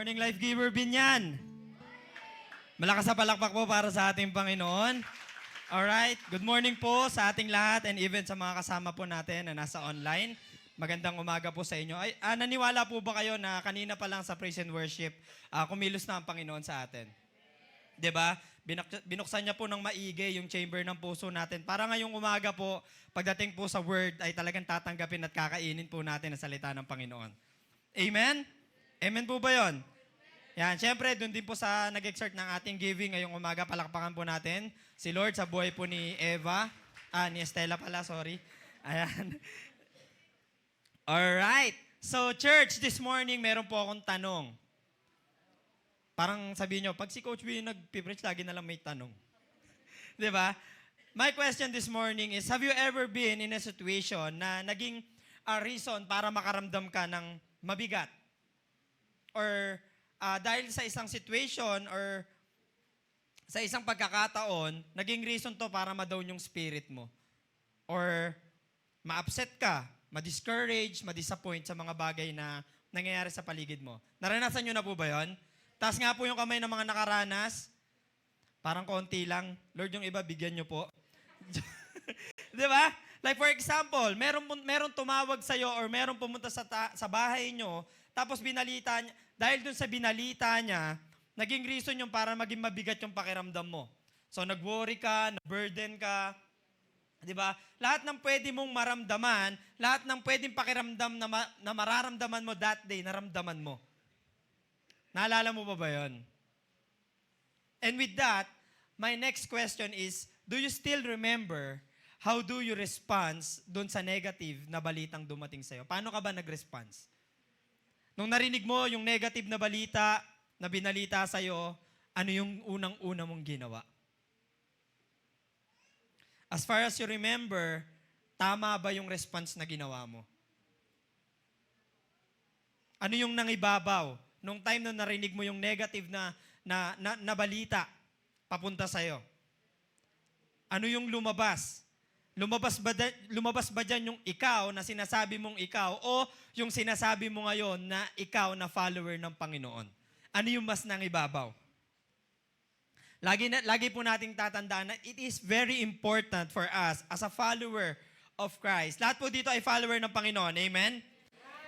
morning, Life Giver Binyan. Malakas na palakpak po para sa ating Panginoon. Alright, good morning po sa ating lahat and even sa mga kasama po natin na nasa online. Magandang umaga po sa inyo. Naniwala po ba kayo na kanina pa lang sa praise and worship, kumilos na ang Panginoon sa atin? 'Di ba? Binuksan niya po ng maigi yung chamber ng puso natin. Para ngayong umaga po, pagdating po sa word, ay talagang tatanggapin at kakainin po natin ang salita ng Panginoon. Amen? Amen po ba yun? Yan, syempre, doon din po sa nag-exert ng ating giving ngayong umaga, palakpakan po natin si Lord sa buhay po ni Eva. Ni Estela pala, sorry. Ayan. Alright. So, church, this morning, meron po akong tanong. Parang sabihin nyo, pag si Coach B nag-preach, lagi na lang may tanong. Di ba? My question this morning is, have you ever been in a situation na naging reason para makaramdam ka ng mabigat? Or dahil sa isang situation or sa isang pagkakataon, naging reason to para ma-down yung spirit mo. Or ma-upset ka, ma-discourage, ma-disappoint sa mga bagay na nangyayari sa paligid mo. Naranasan nyo na po ba yun? Taas nga po yung kamay ng mga nakaranas. Parang konti lang. Lord, yung iba, bigyan nyo po. Di ba? Like for example, meron tumawag sa'yo or meron pumunta sa bahay nyo, tapos binalita niya, dahil dun sa binalita niya, naging reason yung para maging mabigat yung pakiramdam mo. So nag-worry ka, na-burden ka, di ba? Lahat ng pwede mong maramdaman, lahat ng pwedeng pakiramdam na mararamdaman mo that day, naramdaman mo. Naalala mo ba yun? And with that, my next question is, do you still remember how do you respond dun sa negative na balitang dumating sa'yo? Paano ka ba nag-response? Nung narinig mo yung negative na balita na binalita sa'yo, ano yung unang-una mong ginawa? As far as you remember, tama ba yung response na ginawa mo? Ano yung nangibabaw? Nung time na narinig mo yung negative na balita papunta sa'yo? Ano yung lumabas? Lumabas ba dyan yung ikaw na sinasabi mong ikaw o yung sinasabi mo ngayon na ikaw na follower ng Panginoon? Ano yung mas nangibabaw? Lagi po nating tatandaan na it is very important for us as a follower of Christ. Lahat po dito ay follower ng Panginoon. Amen?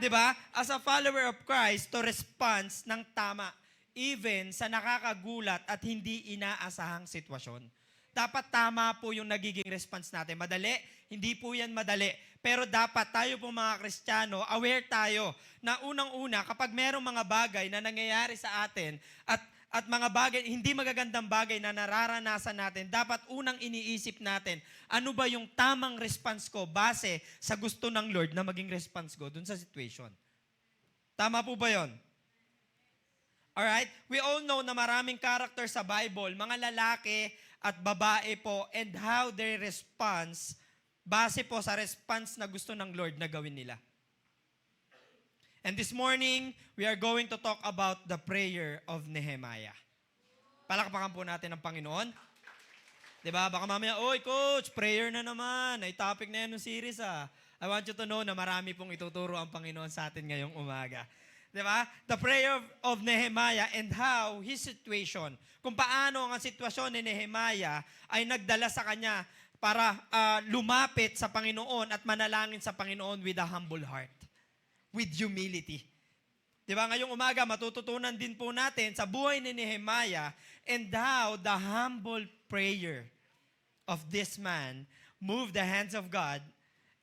Diba? As a follower of Christ, to respond ng tama, even sa nakakagulat at hindi inaasahang sitwasyon. Dapat tama po yung nagiging response natin. Madali? Hindi po yan madali. Pero dapat tayo po mga Kristiyano, aware tayo na unang-una, kapag merong mga bagay na nangyayari sa atin at mga bagay, hindi magagandang bagay na nararanasan natin, dapat unang iniisip natin, ano ba yung tamang response ko base sa gusto ng Lord na maging response ko dun sa situation. Tama po ba yon? Alright? We all know na maraming character sa Bible, mga lalaki at babae po, and how their response, base po sa response na gusto ng Lord na gawin nila. And this morning, we are going to talk about the prayer of Nehemiah. Palakpakan po natin ang Panginoon. Diba? Baka mamaya, oy coach, prayer na naman. Ay topic na yan ng series I want you to know na marami pong ituturo ang Panginoon sa atin ngayong umaga. Diba? The prayer of Nehemiah and how his situation, kung paano ang sitwasyon ni Nehemiah ay nagdala sa kanya para lumapit sa Panginoon at manalangin sa Panginoon with a humble heart. With humility. Diba? Ngayong umaga, matututunan din po natin sa buhay ni Nehemiah and how the humble prayer of this man moved the hands of God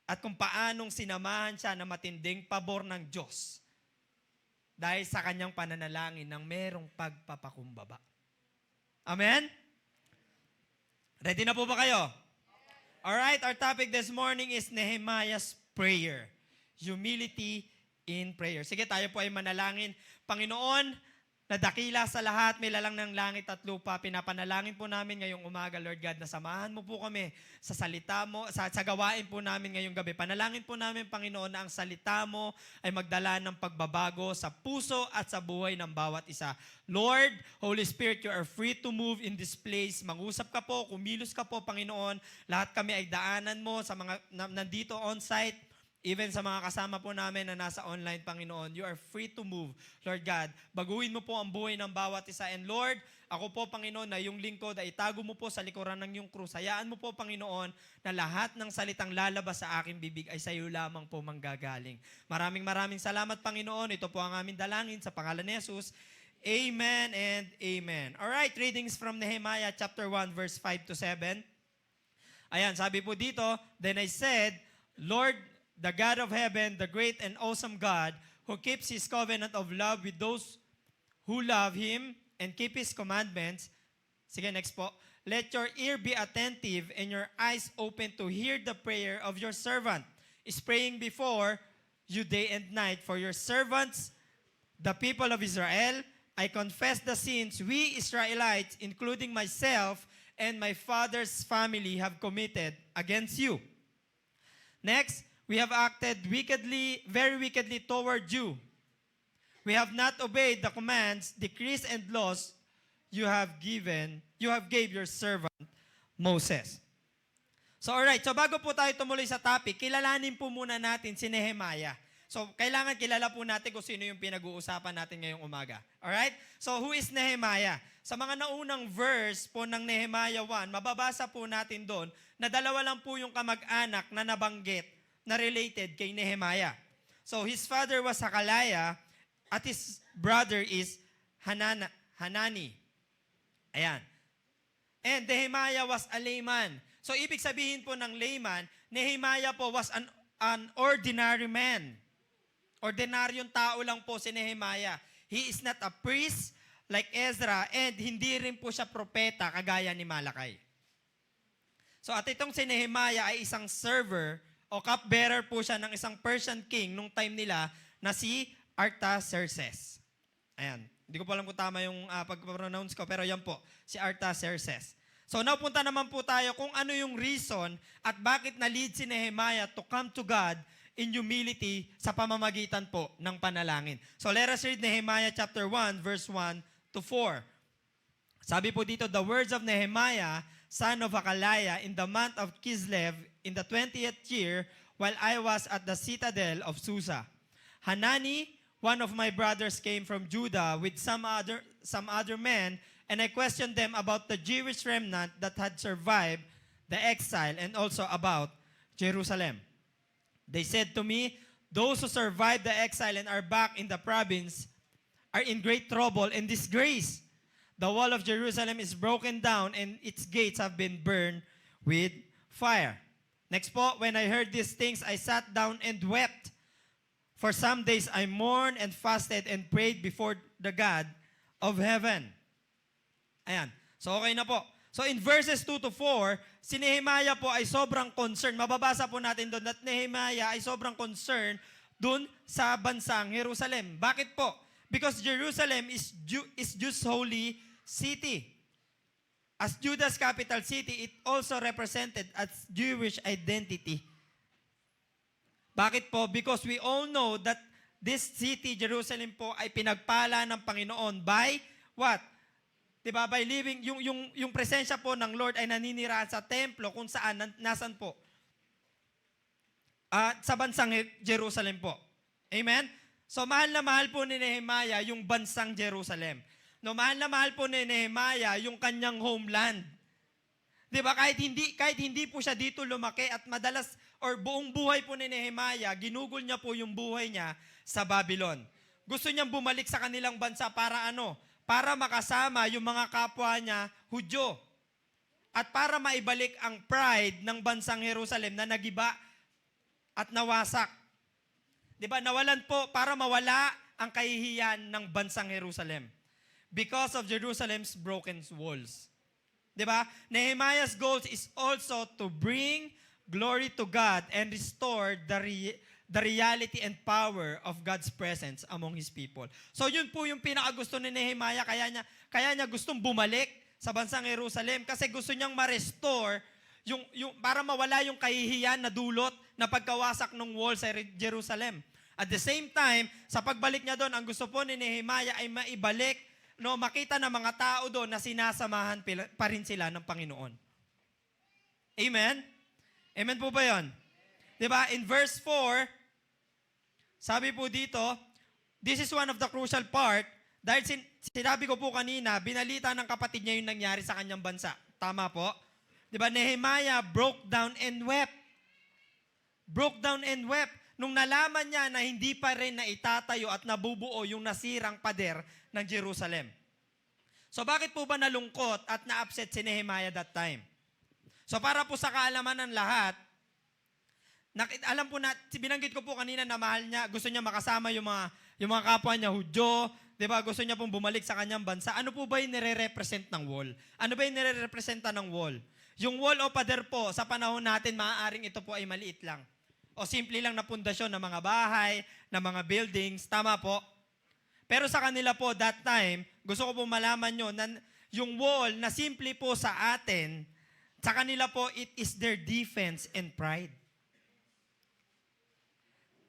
at kung paanong sinamahan siya na matinding pabor ng Diyos dahil sa kanyang pananalangin ng merong pagpapakumbaba. Amen? Ready na po ba kayo? Alright, our topic this morning is Nehemiah's prayer. Humility in prayer. Sige, tayo po ay manalangin. Panginoon, na dakila sa lahat, may lalang ng langit at lupa, pinapanalangin po namin ngayong umaga, Lord God, na samahan mo po kami sa salita mo, sa gawain po namin ngayong gabi. Panalangin po namin, Panginoon, na ang salita mo ay magdala ng pagbabago sa puso at sa buhay ng bawat isa. Lord, Holy Spirit, you are free to move in this place. Mangusap ka po, kumilos ka po, Panginoon. Lahat kami ay daanan mo sa mga nandito on-site. Even sa mga kasama po namin na nasa online, Panginoon, you are free to move. Lord God, baguhin mo po ang buhay ng bawat isa. And Lord, ako po, Panginoon, na yung lingkod ay itago mo po sa likuran ng iyong krus. Hayaan mo po, Panginoon, na lahat ng salitang lalabas sa aking bibig ay sa iyo lamang po manggagaling. Maraming salamat, Panginoon. Ito po ang aming dalangin sa pangalan ni Jesus. Amen and amen. Alright, readings from Nehemiah chapter 1, verse 5 to 7. Ayan, sabi po dito, then I said, Lord, the God of heaven, the great and awesome God, who keeps His covenant of love with those who love Him and keep His commandments. Sige, next po. Let your ear be attentive and your eyes open to hear the prayer of your servant, is praying before you day and night for your servants, the people of Israel. I confess the sins we Israelites, including myself and my father's family, have committed against you. Next, we have acted wickedly, very wickedly toward you. We have not obeyed the commands, decrees, and laws you have gave your servant Moses. So alright, so bago po tayo tumuloy sa topic, kilalanin po muna natin si Nehemiah. So kailangan kilala po natin kung sino yung pinag-uusapan natin ngayong umaga. Alright? So who is Nehemiah? Sa mga naunang verse po ng Nehemiah 1, mababasa po natin doon na dalawa lang po yung kamag-anak na nabanggit na related kay Nehemiah. So his father was Hakaliah at his brother is Hanani. Ayan. And Nehemiah was a layman. So ibig sabihin po ng layman, Nehemiah po was an ordinary man. Ordinaryong tao lang po si Nehemiah. He is not a priest like Ezra and hindi rin po siya propeta kagaya ni Malakay. So at itong si Nehemiah ay isang server o cupbearer po siya ng isang Persian king nung time nila na si Artaxerxes. Ayan. Hindi ko po alam kung tama yung pag-pronounce ko, pero yan po, si Artaxerxes. So napunta naman po tayo kung ano yung reason at bakit na-lead si Nehemiah to come to God in humility sa pamamagitan po ng panalangin. So let us read Nehemiah chapter 1, verse 1 to 4. Sabi po dito, the words of Nehemiah, son of Hakaliah, in the month of Kislev, in the 20th year, while I was at the citadel of Susa. Hanani, one of my brothers, came from Judah with some other men, and I questioned them about the Jewish remnant that had survived the exile and also about Jerusalem. They said to me, those who survived the exile and are back in the province are in great trouble and disgrace. The wall of Jerusalem is broken down and its gates have been burned with fire. Next po, when I heard these things, I sat down and wept. For some days I mourned and fasted and prayed before the God of heaven. Ayan. So okay na po. So in verses 2 to 4, si Nehemiah po ay sobrang concerned. Mababasa po natin doon that Nehemiah ay sobrang concerned doon sa bansang Jerusalem. Bakit po? Because Jerusalem is Judah's holy city. As Judah's capital city, it also represented as Jewish identity. Bakit po? Because we all know that this city, Jerusalem po, ay pinagpala ng Panginoon by what? Diba? By living, yung presensya po ng Lord ay naninirahan sa templo kung saan, nasan po? Sa bansang Jerusalem po. Amen? So mahal na mahal po ni Nehemiah yung bansang Jerusalem. No, mahal na mahal po ni Nehemiah yung kanyang homeland. Diba? Kahit hindi po siya dito lumaki at madalas or buong buhay po ni Nehemiah, ginugol niya po yung buhay niya sa Babylon. Gusto niyang bumalik sa kanilang bansa para ano? Para makasama yung mga kapwa niya, Hudyo. At para maibalik ang pride ng bansang Jerusalem na nagiba at nawasak. Diba? Nawalan po para mawala ang kahihiyan ng bansang Jerusalem. Because of Jerusalem's broken walls. Diba? Nehemiah's goal is also to bring glory to God and restore the reality and power of God's presence among His people. So yun po yung pinakagusto ni Nehemiah, kaya niya gustong bumalik sa bansang Jerusalem kasi gusto niyang ma-restore para mawala yung kahihiyan na dulot na pagkawasak ng wall sa Jerusalem. At the same time, sa pagbalik niya doon, ang gusto po ni Nehemiah ay maibalik, makita ng mga tao doon na sinasamahan pa rin sila ng Panginoon. Amen? Amen po ba yun? Di ba? In verse 4, sabi po dito, this is one of the crucial part, dahil sinabi ko po kanina, binalita ng kapatid niya yung nangyari sa kanyang bansa. Tama po? Di ba? Nehemiah broke down and wept. Broke down and wept. Nung nalaman niya na hindi pa rin na itatayo at nabubuo yung nasirang pader ng Jerusalem. So bakit po ba nalungkot at na-upset si Nehemiah that time? So para po sa kaalaman ng lahat, alam po na, binanggit ko po kanina na mahal niya, gusto niya makasama yung mga kapwa niya Hudyo, di ba? Gusto niya pong bumalik sa kanyang bansa. Ano po ba yung nire-represent ng wall? Ano ba yung nire-representa ng wall? Yung wall o pader po, sa panahon natin, maaaring ito po ay maliit lang. O simple lang na pundasyon ng mga bahay, ng mga buildings. Tama po? Pero sa kanila po, that time, gusto ko po malaman nyo, na yung wall na simple po sa atin, sa kanila po, it is their defense and pride.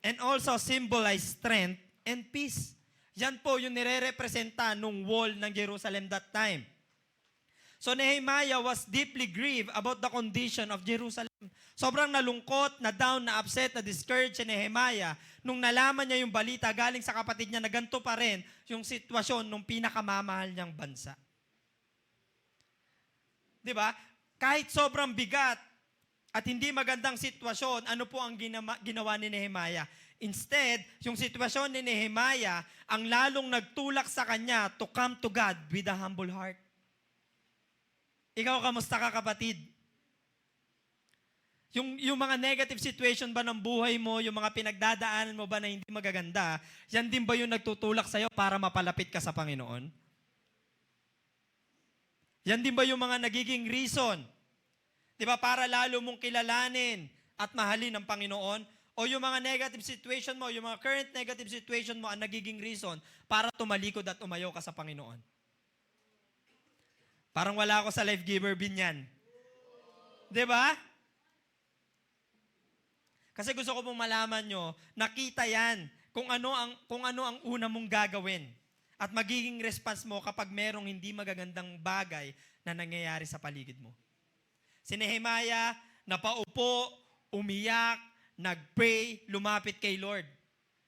And also symbolize strength and peace. Yan po yung nire-representa nung wall ng Jerusalem that time. So Nehemiah was deeply grieved about the condition of Jerusalem. Sobrang nalungkot, na down, na upset, na discouraged si Nehemiah nung nalaman niya yung balita galing sa kapatid niya na ganito pa rin yung sitwasyon nung pinakamamahal niyang bansa. Di ba? Kahit sobrang bigat at hindi magandang sitwasyon, ano po ang ginawa ni Nehemiah? Instead, yung sitwasyon ni Nehemiah ang lalong nagtulak sa kanya to come to God with a humble heart. Ikaw, kamusta ka, kapatid? Yung mga negative situation ba ng buhay mo, yung mga pinagdadaanan mo ba na hindi magaganda, yan din ba yung nagtutulak sa'yo para mapalapit ka sa Panginoon? Yan din ba yung mga nagiging reason? Di ba, para lalo mong kilalanin at mahalin ng Panginoon? O yung mga negative situation mo, yung mga current negative situation mo ang nagiging reason para tumalikod at umayaw ka sa Panginoon? Parang wala ako sa life giver bin yan. Di ba? Kasi gusto ko pong malaman nyo, nakita yan kung ano ang una mong gagawin at magiging response mo kapag merong hindi magagandang bagay na nangyayari sa paligid mo. Si Nehemiah, napaupo, umiyak, nag-pray, lumapit kay Lord.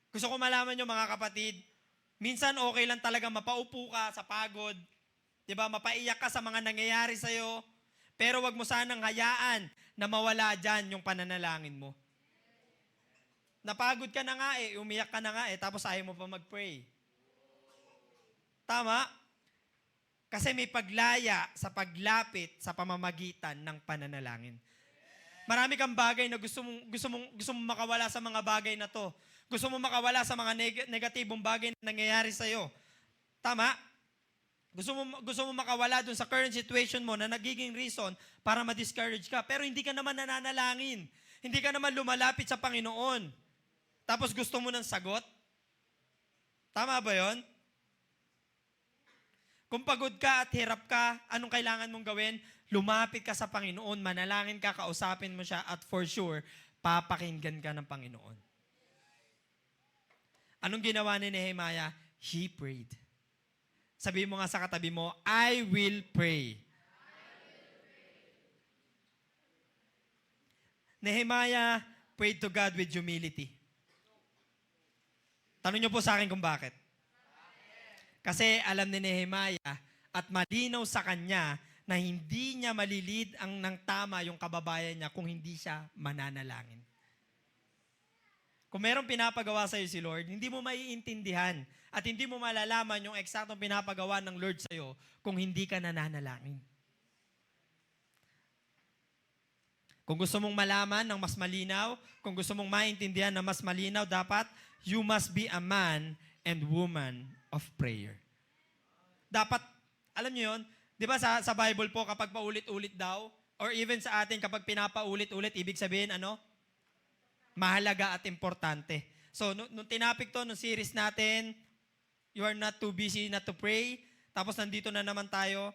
Gusto ko malaman nyo, mga kapatid, minsan okay lang talaga mapaupo ka sa pagod, di ba? Mapaiyak ka sa mga nangyayari sa'yo, pero wag mo sanang hayaan na mawala dyan yung pananalangin mo. Napagod ka na nga umiyak ka na nga tapos ayaw mo pa mag-pray. Tama? Kasi may paglaya sa paglapit sa pamamagitan ng pananalangin. Marami kang bagay na gusto mong makawala sa mga bagay na to. Gusto mong makawala sa mga negatibong bagay na nangyayari sa'yo. Tama? Gusto mo makawala dun sa current situation mo na nagiging reason para ma-discourage ka. Pero hindi ka naman nananalangin. Hindi ka naman lumalapit sa Panginoon. Tapos gusto mo ng sagot? Tama ba yon? Kung pagod ka at hirap ka, anong kailangan mong gawin? Lumapit ka sa Panginoon, manalangin ka, kausapin mo siya, at for sure, papakinggan ka ng Panginoon. Anong ginawa ni Nehemiah? He prayed. Sabihin mo nga sa katabi mo, I will pray. Nehemiah prayed to God with humility. Tanong niyo po sa akin kung bakit. Kasi alam ni Nehemiah at malinaw sa kanya na hindi niya malilid ang ng tama yung kababayan niya kung hindi siya mananalangin. Kung merong pinapagawa sa'yo si Lord, hindi mo maiintindihan at hindi mo malalaman yung eksaktong pinapagawa ng Lord sa'yo kung hindi ka nananalangin. Kung gusto mong malaman ng mas malinaw, kung gusto mong maintindihan ng mas malinaw, dapat you must be a man and woman of prayer. Dapat, alam niyo yun, di ba sa Bible po, kapag paulit-ulit daw, or even sa atin, kapag pinapaulit-ulit, ibig sabihin, mahalaga at importante. So, nung tinapik to, nung series natin, you are not too busy not to pray, tapos nandito na naman tayo,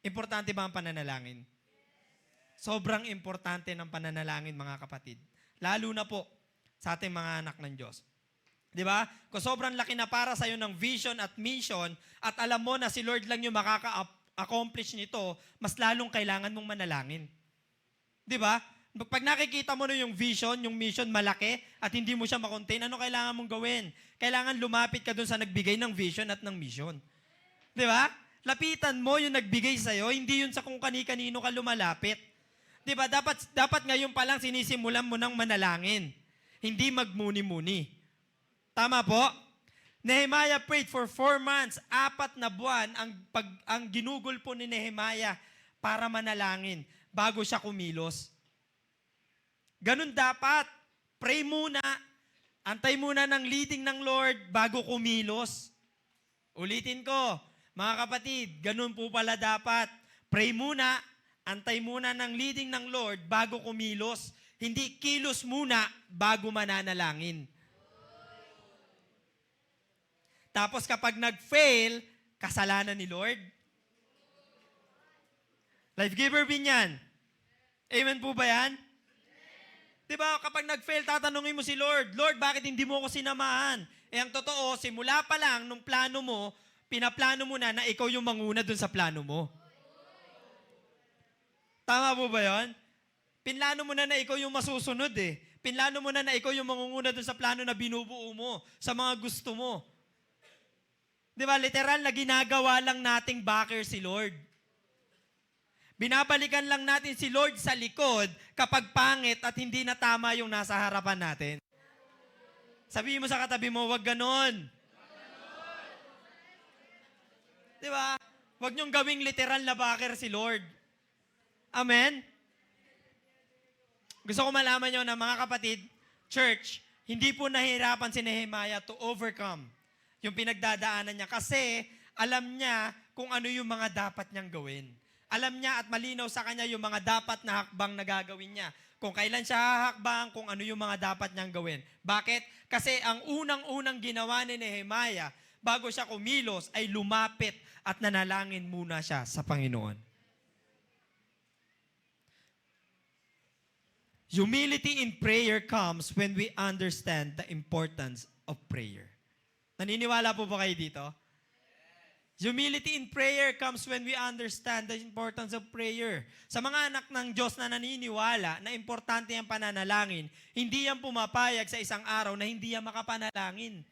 importante ba ang pananalangin? Sobrang importante ng pananalangin, mga kapatid. Lalo na po sa ating mga anak ng Diyos. Di ba? Kung sobrang laki na para sa'yo ng vision at mission at alam mo na si Lord lang yung makaka-accomplish nito, mas lalong kailangan mong manalangin. Di ba? Pag nakikita mo na yung vision, yung mission malaki, at hindi mo siya makontain, ano kailangan mong gawin? Kailangan lumapit ka dun sa nagbigay ng vision at ng mission. Di ba? Lapitan mo yung nagbigay sa'yo, hindi yun sa kung kani-kanino ka lumalapit. Di ba? Dapat ngayon pa lang sinisimulan mo ng manalangin. Hindi magmuni-muni. Tama po? Nehemiah prayed for 4 months, 4 na buwan ang ginugol po ni Nehemiah para manalangin bago siya kumilos. Ganun dapat. Pray muna. Antay muna ng leading ng Lord bago kumilos. Ulitin ko, mga kapatid, ganun po pala dapat. Pray muna, antay muna ng leading ng Lord bago kumilos. Hindi kilos muna bago mananalangin. Tapos kapag nag-fail, kasalanan ni Lord. Life giver din yan. Amen po ba yan? Diba, kapag nag-fail, tatanungin mo si Lord, Lord, bakit hindi mo ako sinamahan? Ang totoo, simula pa lang nung plano mo, pinaplano mo na ikaw yung manguna dun sa plano mo. Tama po ba yun? Pinlano mo na ikaw yung masusunod eh. Pinlano mo na ikaw yung mangunguna dun sa plano na binubuo mo, sa mga gusto mo. Diba, literal na ginagawa lang nating backer si Lord. Binabalikan lang natin si Lord sa likod kapag pangit at hindi na tama yung nasa harapan natin. Sabihin mo sa katabi mo, wag ganon. Di ba? Wag niyong gawing literal na backer si Lord. Amen? Gusto ko malaman niyo na mga kapatid, church, hindi po nahirapan si Nehemiah to overcome yung pinagdadaanan niya kasi alam niya kung ano yung mga dapat niyang gawin. Alam niya at malinaw sa kanya yung mga dapat na hakbang na gagawin niya. Kung kailan siya hahakbang, kung ano yung mga dapat niyang gawin. Bakit? Kasi ang unang-unang ginawa ni Nehemiah, bago siya kumilos, ay lumapit at nanalangin muna siya sa Panginoon. Humility in prayer comes when we understand the importance of prayer. Naniniwala po ba kayo dito? Humility in prayer comes when we understand the importance of prayer. Sa mga anak ng Diyos na naniniwala na importante ang pananalangin, hindi yan pumapayag sa isang araw na hindi yan makapanalangin.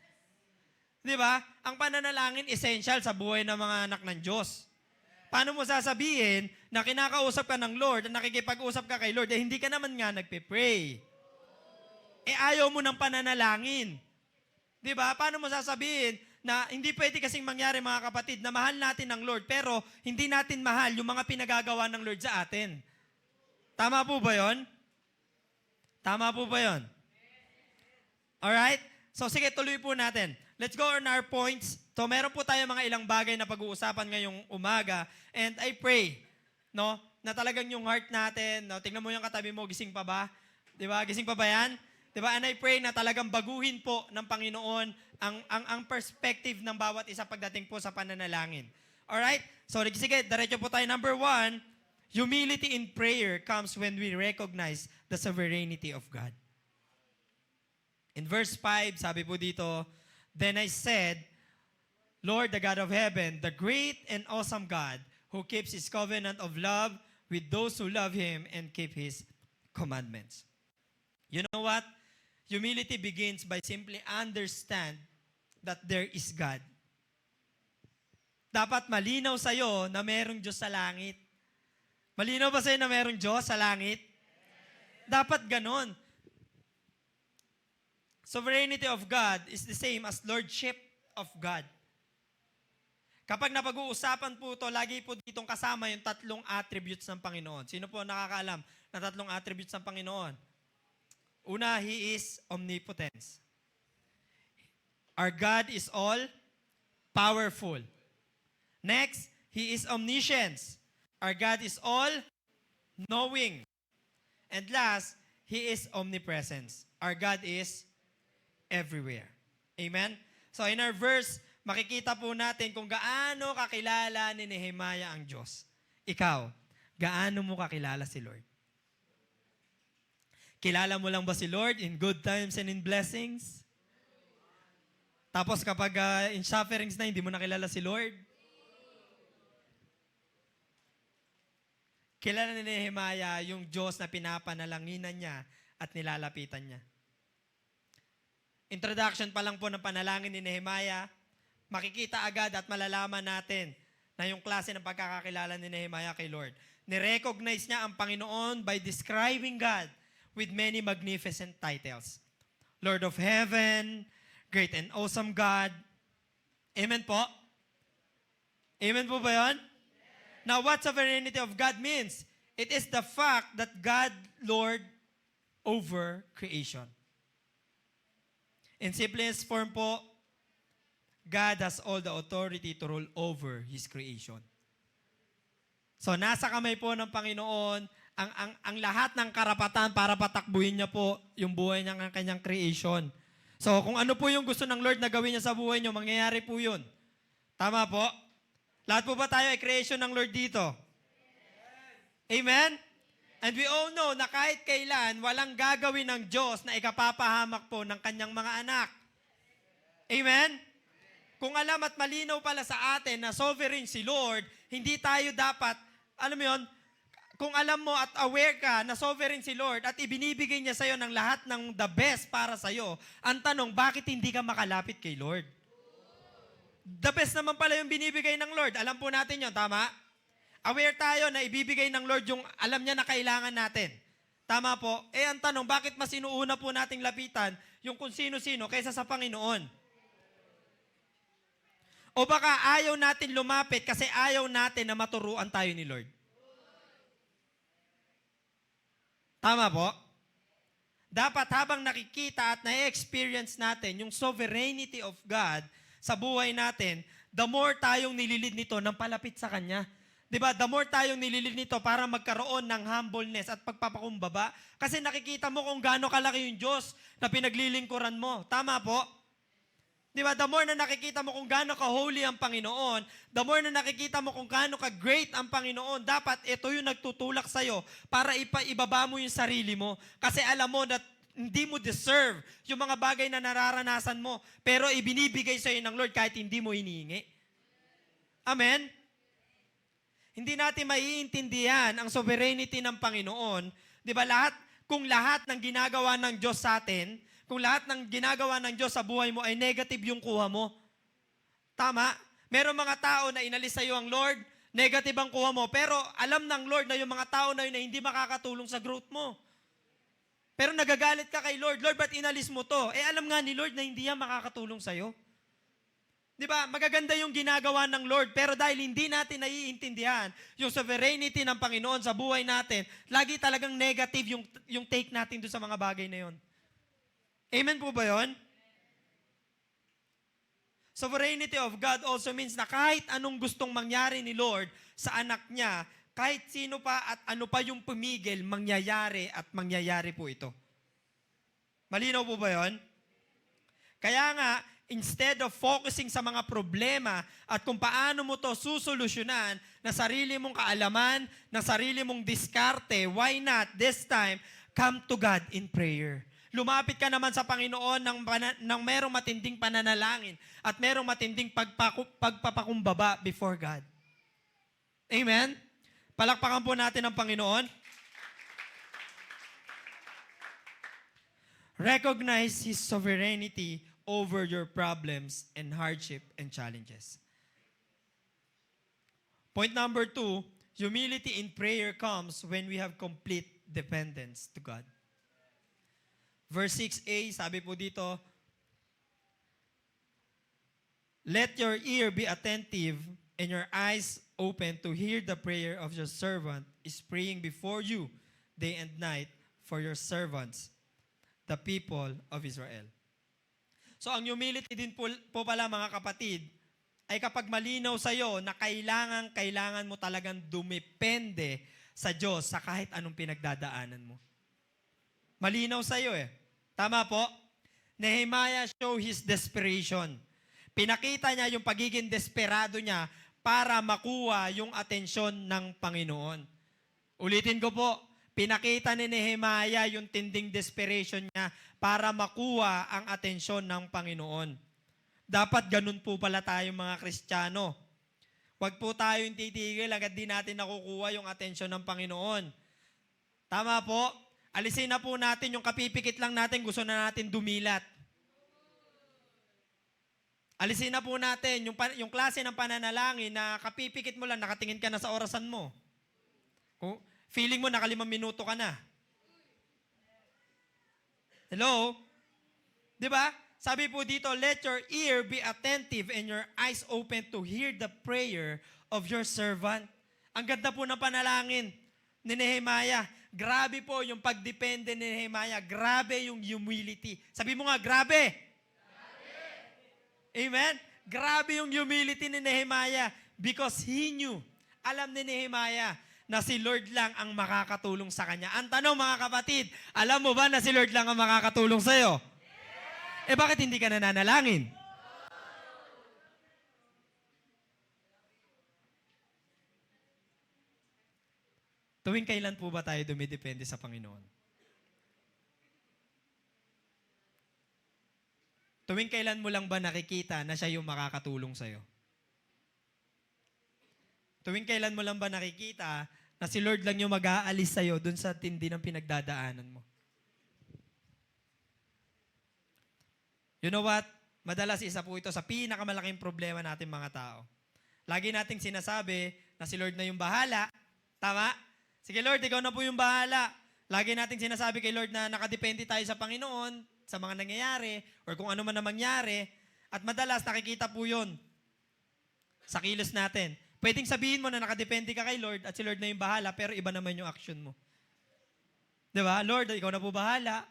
Di ba? Ang pananalangin essential sa buhay ng mga anak ng Diyos. Paano mo sasabihin na kinakausap ka ng Lord at nakikipag-usap ka kay Lord, hindi ka naman nga nagpe-pray? Ayaw mo ng pananalangin. Di ba? Paano mo sasabihin na hindi pwede kasing mangyari mga kapatid na mahal natin ng Lord pero hindi natin mahal yung mga pinagagawa ng Lord sa atin? Tama po ba yun? Tama po ba yun? Alright? So sige, tuloy po natin. Let's go on our points. So meron po tayo mga ilang bagay na pag-uusapan ngayong umaga. And I pray, no, na talagang yung heart natin, no, tingnan mo yung katabi mo, gising pa ba? Di ba? Gising pa ba yan? Di ba? And I pray na talagang baguhin po ng Panginoon ang perspective ng bawat isa pagdating po sa pananalangin. Alright? So sige, diretso po tayo. Number 1, humility in prayer comes when we recognize the sovereignty of God. In verse 5, sabi po dito, then I said, Lord, the God of heaven, the great and awesome God, who keeps His covenant of love with those who love Him and keep His commandments. You know what? Humility begins by simply understand that there is God. Dapat malinaw sa'yo na merong Diyos sa langit. Malinaw ba sa'yo na merong Diyos sa langit? Dapat ganon. Sovereignty of God is the same as Lordship of God. Kapag napag-uusapan po ito, lagi po ditong kasama yung 3 attributes ng Panginoon. Sino po nakakaalam na 3 attributes ng Panginoon? Una, He is omnipotence. Our God is all powerful. Next, He is omniscience. Our God is all knowing. And last, He is omnipresence. Our God is everywhere. Amen? So in our verse, makikita po natin kung gaano kakilala ni Nehemiah ang Diyos. Ikaw, gaano mo kakilala si Lord? Kilala mo lang ba si Lord in good times and in blessings? Tapos kapag in sufferings na, hindi mo nakilala si Lord? kilala ni Nehemiah yung Diyos na pinapanalanginan niya at nilalapitan niya. Introduction pa lang po ng panalangin ni Nehemiah, makikita agad at malalaman natin na yung klase ng pagkakakilala ni Nehemiah kay Lord. Nirecognize niya ang Panginoon by describing God with many magnificent titles. Lord of Heaven, Great and Awesome God. Amen po? Amen po ba yun? Now, what sovereignty of God means? It is the fact that God, Lord, over creation. In simplest form po, God has all the authority to rule over His creation. So, nasa kamay po ng Panginoon ang lahat ng karapatan para patakbuhin niya po yung buhay niya ng kanyang creation. So, kung ano po yung gusto ng Lord na gawin niya sa buhay niyo, mangyayari po yun. Tama po? Lahat po ba tayo ay creation ng Lord dito? Amen? And we all know na kahit kailan, walang gagawin ng Diyos na ikapapahamak po ng kanyang mga anak. Amen? Kung alam at malinaw pala sa atin na sovereign si Lord, hindi tayo dapat, alam mo yun, kung alam mo at aware ka na sovereign si Lord at ibinibigay niya sa'yo ng lahat ng the best para sa'yo, ang tanong, bakit hindi ka makalapit kay Lord? The best naman pala yung binibigay ng Lord. Alam po natin yun, tama? Aware tayo na ibibigay ng Lord yung alam niya na kailangan natin. Tama po? Ang tanong, bakit mas inuuna po nating lapitan yung kung sino-sino kaysa sa Panginoon? O baka ayaw natin lumapit kasi ayaw natin na maturuan tayo ni Lord? Tama po? Dapat habang nakikita at na-experience natin yung sovereignty of God sa buhay natin, the more tayong nililid nito ng palapit sa Kanya. Diba? The more tayong nililid nito para magkaroon ng humbleness at pagpapakumbaba. Kasi nakikita mo kung gaano kalaki yung Diyos na pinaglilingkuran mo. Tama po? Diba? The more na nakikita mo kung gaano ka-holy ang Panginoon, the more na nakikita mo kung gaano ka-great ang Panginoon, dapat ito yung nagtutulak sa'yo para ibaba mo yung sarili mo. Kasi alam mo na hindi mo deserve yung mga bagay na nararanasan mo, pero ibinibigay sa'yo ng Lord kahit hindi mo hinihingi. Amen? Hindi natin maiintindihan ang sovereignty ng Panginoon. Diba? Kung lahat ng ginagawa ng Diyos sa atin, kung lahat ng ginagawa ng Diyos sa buhay mo ay negative yung kuha mo. Tama? Meron mga tao na inalis sa iyo ang Lord, negative ang kuha mo, pero alam ng Lord na yung mga tao na yun na hindi makakatulong sa growth mo. Pero nagagalit ka kay Lord, Lord, ba't inalis mo to? Alam nga ni Lord na hindi yan makakatulong sa iyo. Di ba? Magaganda yung ginagawa ng Lord, pero dahil hindi natin naiintindihan yung sovereignty ng Panginoon sa buhay natin, lagi talagang negative yung take natin doon sa mga bagay na yun. Amen po ba yun? Sovereignty of God also means na kahit anong gustong mangyari ni Lord sa anak niya, kahit sino pa at ano pa yung pumigil, mangyayari at mangyayari po ito. Malinaw po ba yun? Kaya nga, instead of focusing sa mga problema at kung paano mo to susolusyonan na sarili mong kaalaman, na sarili mong diskarte, why not this time, come to God in prayer. Lumapit ka naman sa Panginoon ng merong matinding pananalangin at merong matinding pagpapakumbaba before God. Amen? Palakpakan po natin ang Panginoon. Recognize His sovereignty over your problems and hardship and challenges. Point number 2, humility in prayer comes when we have complete dependence to God. Verse 6a, sabi po dito, let your ear be attentive and your eyes open to hear the prayer of your servant is praying before you day and night for your servants, the people of Israel. So ang humility din po pala mga kapatid, ay kapag malinaw sa'yo na kailangan mo talagang dumepende sa Diyos sa kahit anong pinagdadaanan mo. Malinaw sa'yo eh. Tama po? Nehemiah show his desperation. Pinakita niya yung pagiging desperado niya para makuha yung atensyon ng Panginoon. Ulitin ko po, pinakita ni Nehemiah yung tinding desperation niya para makuha ang atensyon ng Panginoon. Dapat ganun po pala tayong mga Kristiyano. Huwag po tayong titigil hanggat di natin nakukuha yung atensyon ng Panginoon. Tama po? Alisin na po natin yung kapipikit lang natin, gusto na natin dumilat. Alisin na po natin yung klase ng pananalangin na kapipikit mo lang, nakatingin ka na sa orasan mo. Feeling mo, 5 minuto ka na. Hello? Di ba? Sabi po dito, let your ear be attentive and your eyes open to hear the prayer of your servant. Ang ganda po ng panalangin ni Nehemiah. Grabe po yung pagdepende ni Nehemiah. Grabe yung humility. Sabi mo nga, grabe. Amen? Grabe yung humility ni Nehemiah because he knew, alam ni Nehemiah, na si Lord lang ang makakatulong sa kanya. Ang tanong mga kapatid, alam mo ba na si Lord lang ang makakatulong sa'yo? Eh bakit hindi ka nananalangin? Tuwing kailan po ba tayo dumidepende sa Panginoon? Tuwing kailan mo lang ba nakikita na siya yung makakatulong sa'yo? Tuwing kailan mo lang ba nakikita na si Lord lang yung mag-aalis sa'yo dun sa tindi ng pinagdadaanan mo? You know what? Madalas isa po ito sa pinakamalaking problema natin mga tao. Lagi nating sinasabi na si Lord na yung bahala. Tama? Sige Lord, ikaw na po yung bahala. Lagi nating sinasabi kay Lord na nakadepende tayo sa Panginoon, sa mga nangyayari, or kung ano man na mangyari. At madalas nakikita po yun sa kilos natin. Pwedeng sabihin mo na nakadepende ka kay Lord at si Lord na yung bahala, pero iba naman yung action mo. Diba? Lord, ikaw na po bahala,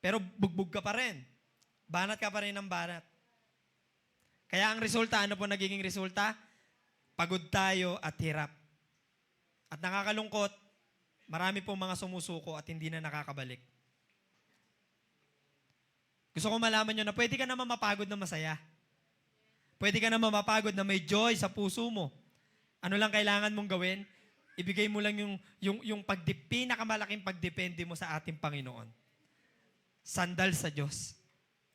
pero bugbog ka pa rin. Banat ka pa rin ng banat. Kaya ang resulta, ano po nagiging resulta? Pagod tayo at hirap. At nakakalungkot, marami pong mga sumusuko at hindi na nakakabalik. Gusto ko malaman nyo na pwede ka naman mapagod na masaya. Pwede ka naman mapagod na may joy sa puso mo. Ano lang kailangan mong gawin? Ibigay mo lang yung pinakamalaking pagdepende mo sa ating Panginoon. Sandal sa Diyos.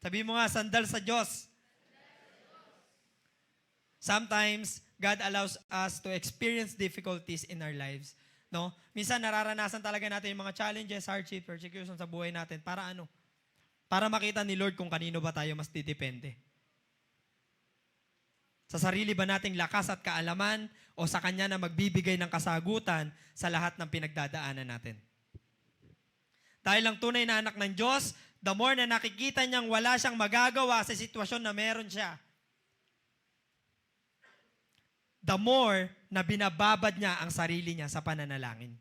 Sabi mo nga, sandal sa Diyos. Sometimes, God allows us to experience difficulties in our lives. No? Minsan, nararanasan talaga natin yung mga challenges, hardship, persecution sa buhay natin. Para ano? Para makita ni Lord kung kanino ba tayo mas didepende. Sa sarili ba nating lakas at kaalaman o sa Kanya na magbibigay ng kasagutan sa lahat ng pinagdadaanan natin? Dahil ang tunay na anak ng Diyos, the more na nakikita niyang wala siyang magagawa sa sitwasyon na meron siya, the more na binababad niya ang sarili niya sa pananalangin.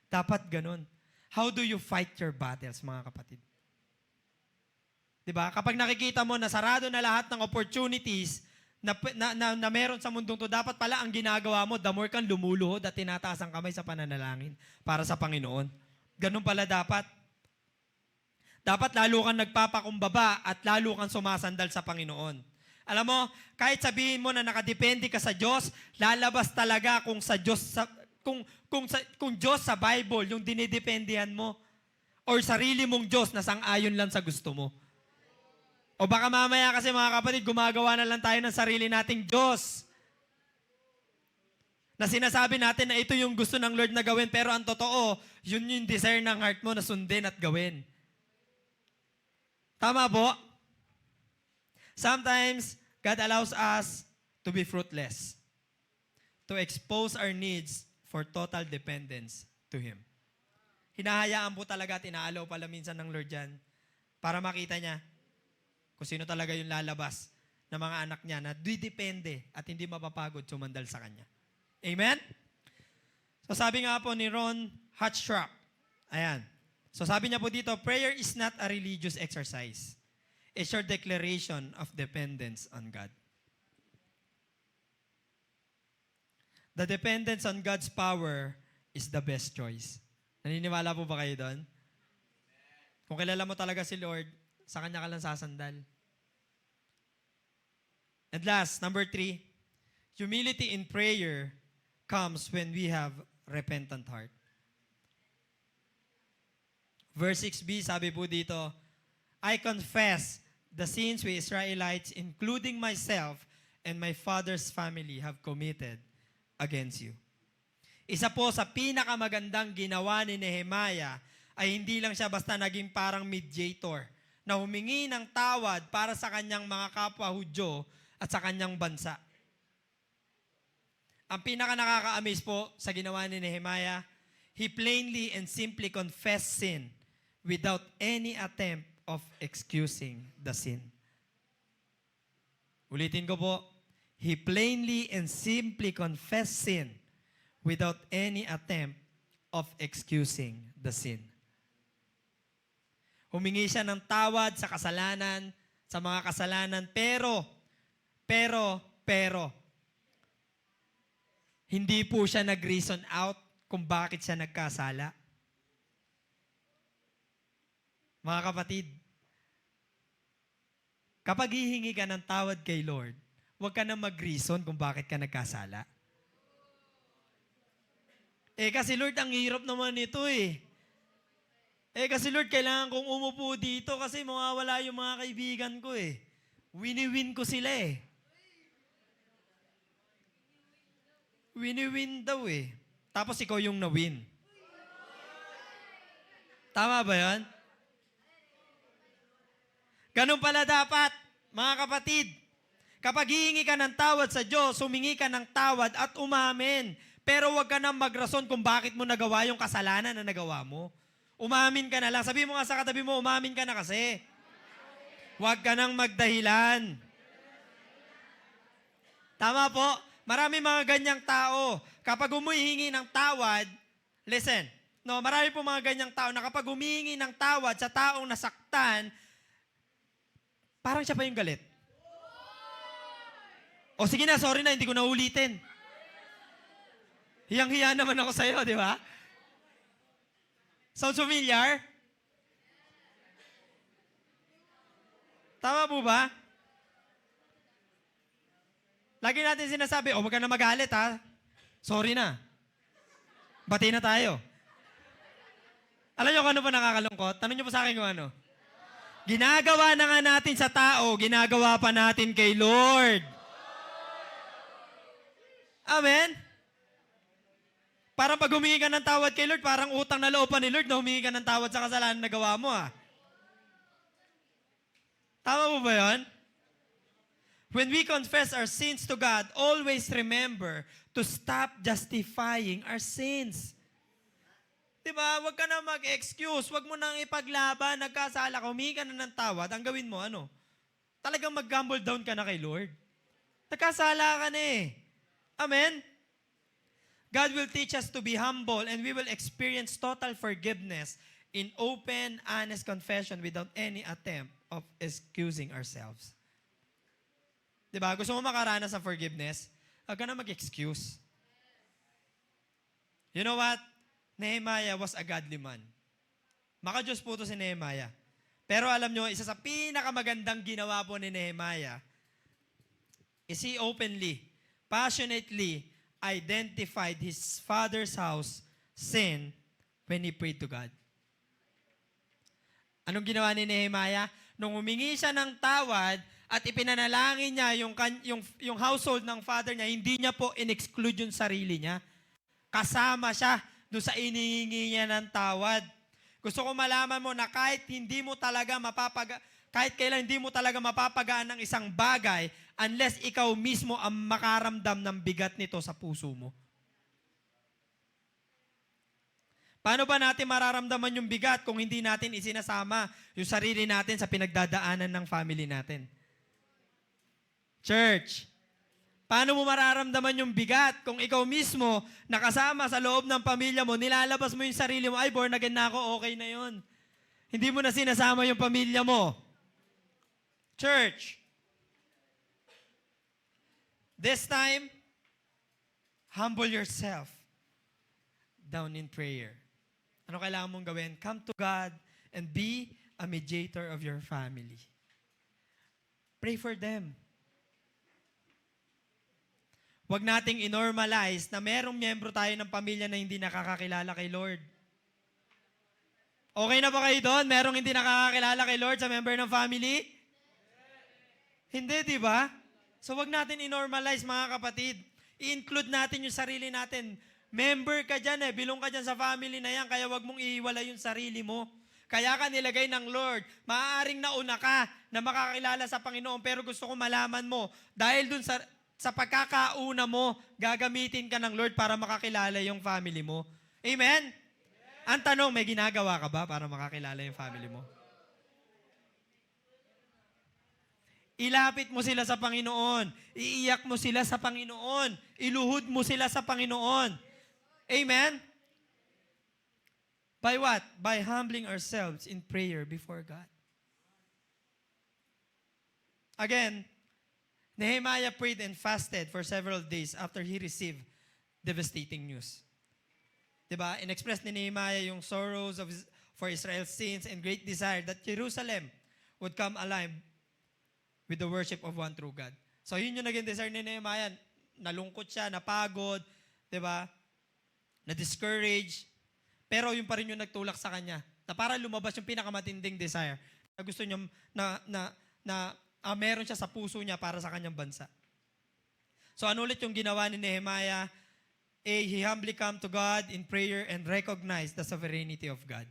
Dapat ganun. How do you fight your battles, mga kapatid? Diba? Kapag nakikita mo na sarado na lahat ng opportunities na meron sa mundong to, dapat pala ang ginagawa mo, the more kang lumuluhod at tinataas ang kamay sa pananalangin para sa Panginoon. Ganun pala dapat. Dapat lalo kang nagpapakumbaba at lalo kang sumasandal sa Panginoon. Alam mo, kahit sabihin mo na nakadepende ka sa Diyos, lalabas talaga kung sa Diyos kung Diyos sa Bible yung dinidependihan mo or sarili mong Diyos na sang-ayon lang sa gusto mo. O baka mamaya kasi mga kapatid, gumagawa na lang tayo ng sarili nating Diyos. Na sinasabi natin na ito yung gusto ng Lord na gawin, pero ang totoo, yun yung desire ng heart mo na sundin at gawin. Tama po? Sometimes, God allows us to be fruitless. To expose our needs for total dependence to Him. Hinahayaan po talaga at inaalaw pala minsan ng Lord yan para makita niya kung sino talaga yung lalabas ng mga anak niya na didepende at hindi mapapagod sumandal sa Kanya. Amen? So sabi nga po ni Ron Hutchcraft, ayan, so sabi niya po dito, prayer is not a religious exercise. It's your declaration of dependence on God. The dependence on God's power is the best choice. Naniniwala po ba kayo doon? Kung kilala mo talaga si Lord, sa Kanya ka lang sasandal. And last, number 3, humility in prayer comes when we have repentant heart. Verse 6b, sabi po dito, I confess the sins we Israelites, including myself and my father's family have committed against you. Isa po sa pinakamagandang ginawa ni Nehemiah ay hindi lang siya basta naging parang mediator na humingi ng tawad para sa kanyang mga kapwa Hudyo at sa kanyang bansa. Ang pinaka nakaka-amaze po sa ginawa ni Nehemiah, he plainly and simply confessed sin without any attempt of excusing the sin. Ulitin ko po, he plainly and simply confessed sin without any attempt of excusing the sin. Humingi siya ng tawad sa kasalanan, sa mga kasalanan, pero, hindi po siya nag-reason out kung bakit siya nagkasala. Mga kapatid, kapag hihingi ka ng tawad kay Lord, huwag ka na mag-reason kung bakit ka nagkasala. Kasi Lord, ang hirap naman nito eh. Kasi Lord, kailangan kong umupo dito kasi mawawala yung mga kaibigan ko eh. Wini-win ko sila eh. Wini-win daw eh. Tapos ikaw yung na-win. Tama ba yan? Ganun pala dapat, mga kapatid. Kapag hihingi ka ng tawad sa Diyos, humingi ka ng tawad at umamin. Pero huwag ka nang magrason kung bakit mo nagawa yung kasalanan na nagawa mo. Umamin ka na lang. Sabi mo nga sa katabi mo, umamin ka na kasi. Huwag ka nang magdahilan. Tama po? Marami mga ganyang tao. Kapag humihingi ng tawad, listen, no, marami po mga ganyang tao na kapag humihingi ng tawad sa taong nasaktan, parang siya pa yung galit. O sige na, sorry na, hindi ko na ulitin. Hiyang-hiya naman ako sa'yo, di ba? Sounds familiar? Tama po ba? Lagi natin sinasabi, huwag ka na magalit ha. Sorry na. Bati na tayo. Alam niyo kung ano pa nakakalungkot? Tanong niyo po sa akin kung ano. Ginagawa na nga natin sa tao, ginagawa pa natin kay Lord. Amen? Parang pag humingi ka ng tawad kay Lord, parang utang na loob pa ni Lord na humingi ka ng tawad sa kasalanan na gawa mo ah. Tama mo ba yun? When we confess our sins to God, always remember to stop justifying our sins. Diba? Huwag ka na mag-excuse. Huwag mo nang ipaglaban. Nagkasala ka, humingi ka na ng tawad. Ang gawin mo, ano? Talagang mag-humble down ka na kay Lord. Nagkasala ka na eh. Amen? God will teach us to be humble and we will experience total forgiveness in open, honest confession without any attempt of excusing ourselves. Diba? Gusto mo makaranas sa forgiveness? Huwag ka na mag-excuse. You know what? Nehemiah was a godly man. Maka-Diyos po ito si Nehemiah. Pero alam nyo, isa sa pinakamagandang ginawa po ni Nehemiah is he openly, passionately identified his father's house sin when he prayed to God. Anong ginawa ni Nehemiah? Nung humingi siya ng tawad at ipinanalangin niya yung household ng father niya, hindi niya po in-exclude yung sarili niya. Kasama siya doon sa inihingi niya ng tawad. Gusto ko malaman mo na kahit kailan hindi mo talaga mapapagaan ng isang bagay unless ikaw mismo ang makaramdam ng bigat nito sa puso mo. Paano ba natin mararamdaman yung bigat kung hindi natin isinasama yung sarili natin sa pinagdadaanan ng family natin? Church, paano mo mararamdaman yung bigat kung ikaw mismo nakasama sa loob ng pamilya mo, nilalabas mo yung sarili mo, ay born again na ako, okay na yun. Hindi mo na sinasama yung pamilya mo. Church, this time, humble yourself down in prayer. Ano kailangan mong gawin? Come to God and be a mediator of your family. Pray for them. Huwag nating inormalize na merong miyembro tayo ng pamilya na hindi nakakakilala kay Lord. Okay na ba kayo doon? Merong hindi nakakakilala kay Lord sa member ng family? Hindi, di ba? So wag natin i-normalize mga kapatid. I-include natin yung sarili natin. Member ka dyan bilong ka dyan sa family na yan, kaya wag mong iiwala yung sarili mo. Kaya ka nilagay ng Lord. Maaaring nauna ka na makakilala sa Panginoon, pero gusto ko malaman mo, dahil dun sa pagkakauna mo, gagamitin ka ng Lord para makakilala yung family mo. Amen? Ang tanong, may ginagawa ka ba para makakilala yung family mo? Ilapit mo sila sa Panginoon. Iiyak mo sila sa Panginoon. Iluhod mo sila sa Panginoon. Amen? By what? By humbling ourselves in prayer before God. Again, Nehemiah prayed and fasted for several days after he received devastating news. Diba? In-express ni Nehemiah yung sorrows for Israel's sins and great desire that Jerusalem would come alive with the worship of one true God. So yun yung naging desire ni Nehemiah. Nalungkot siya, napagod, diba? Na-discouraged. Pero yun pa rin yung nagtulak sa kanya. Na para lumabas yung pinakamatinding desire. Na gusto niya meron siya sa puso niya para sa kanyang bansa. So ano ulit yung ginawa ni Nehemiah? He humbly come to God in prayer and recognize the sovereignty of God.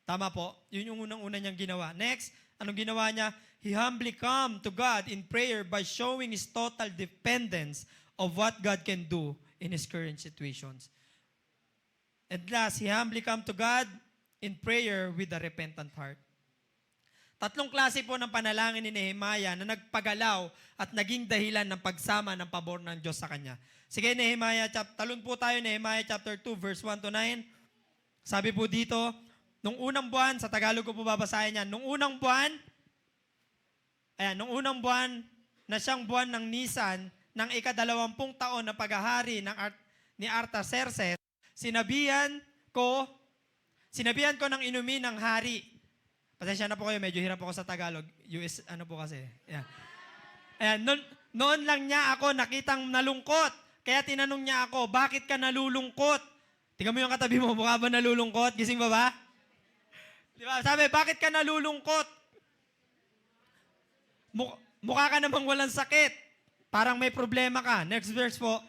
Tama po? Yun yung unang-una niyang ginawa. Next, anong ginawa niya? He humbly come to God in prayer by showing his total dependence of what God can do in his current situations. And last, he humbly come to God in prayer with a repentant heart. Tatlong klase po ng panalangin ni Nehemiah na nagpagalaw at naging dahilan ng pagsama ng pabor ng Diyos sa kanya. Sige, talon po tayo, Nehemiah chapter 2, verse 1 to 9. Sabi po dito, nung unang buwan, sa Tagalog ko po babasahin yan, nung unang buwan na siyang buwan ng Nisan, ng ika-20 taon na paghahari ni Artaxerxes, sinabihan ko ng inumin ng hari. Pasensya na po kayo, medyo hirap ako sa Tagalog. US, po kasi. Yeah. Ayan, noon lang niya ako nakitang nalungkot. Kaya tinanong niya ako, bakit ka nalulungkot? Tingnan mo yung katabi mo, mukha ba nalulungkot? Gising ba ba? Diba? Sabi, bakit ka nalulungkot? Mukha ka namang walang sakit. Parang may problema ka. Next verse po.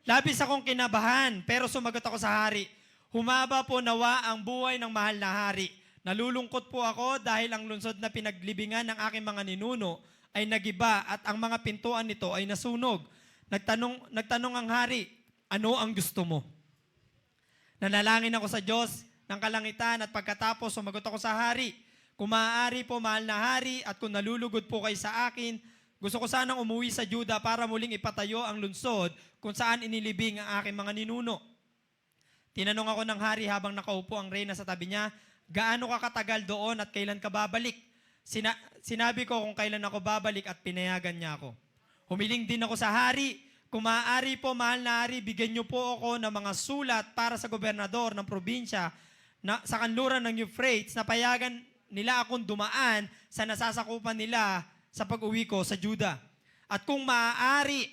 Labis akong kinabahan, pero sumagot ako sa hari. Humaba po nawa ang buhay ng mahal na hari. Nalulungkot po ako dahil ang lungsod na pinaglibingan ng aking mga ninuno ay nagiba at ang mga pintuan nito ay nasunog. Nagtanong ang hari, ano ang gusto mo? Nanalangin ako sa Diyos ng kalangitan at pagkatapos sumagot ako sa hari. Kung maaari po, mahal na hari, at kung nalulugod po kayo sa akin, gusto ko sanang umuwi sa Juda para muling ipatayo ang lungsod kung saan inilibing ang aking mga ninuno. Tinanong ako ng hari habang nakaupo ang reyna sa tabi niya, gaano ka katagal doon at kailan ka babalik? Sinabi ko kung kailan ako babalik at pinayagan niya ako. Humiling din ako sa hari, kung maaari po, mahal na hari, bigyan niyo po ako ng mga sulat para sa gobernador ng probinsya sa kanluran ng Euphrates na payagan nila akong dumaan sa nasasakupan nila sa pag-uwi ko sa Juda. At kung maaari,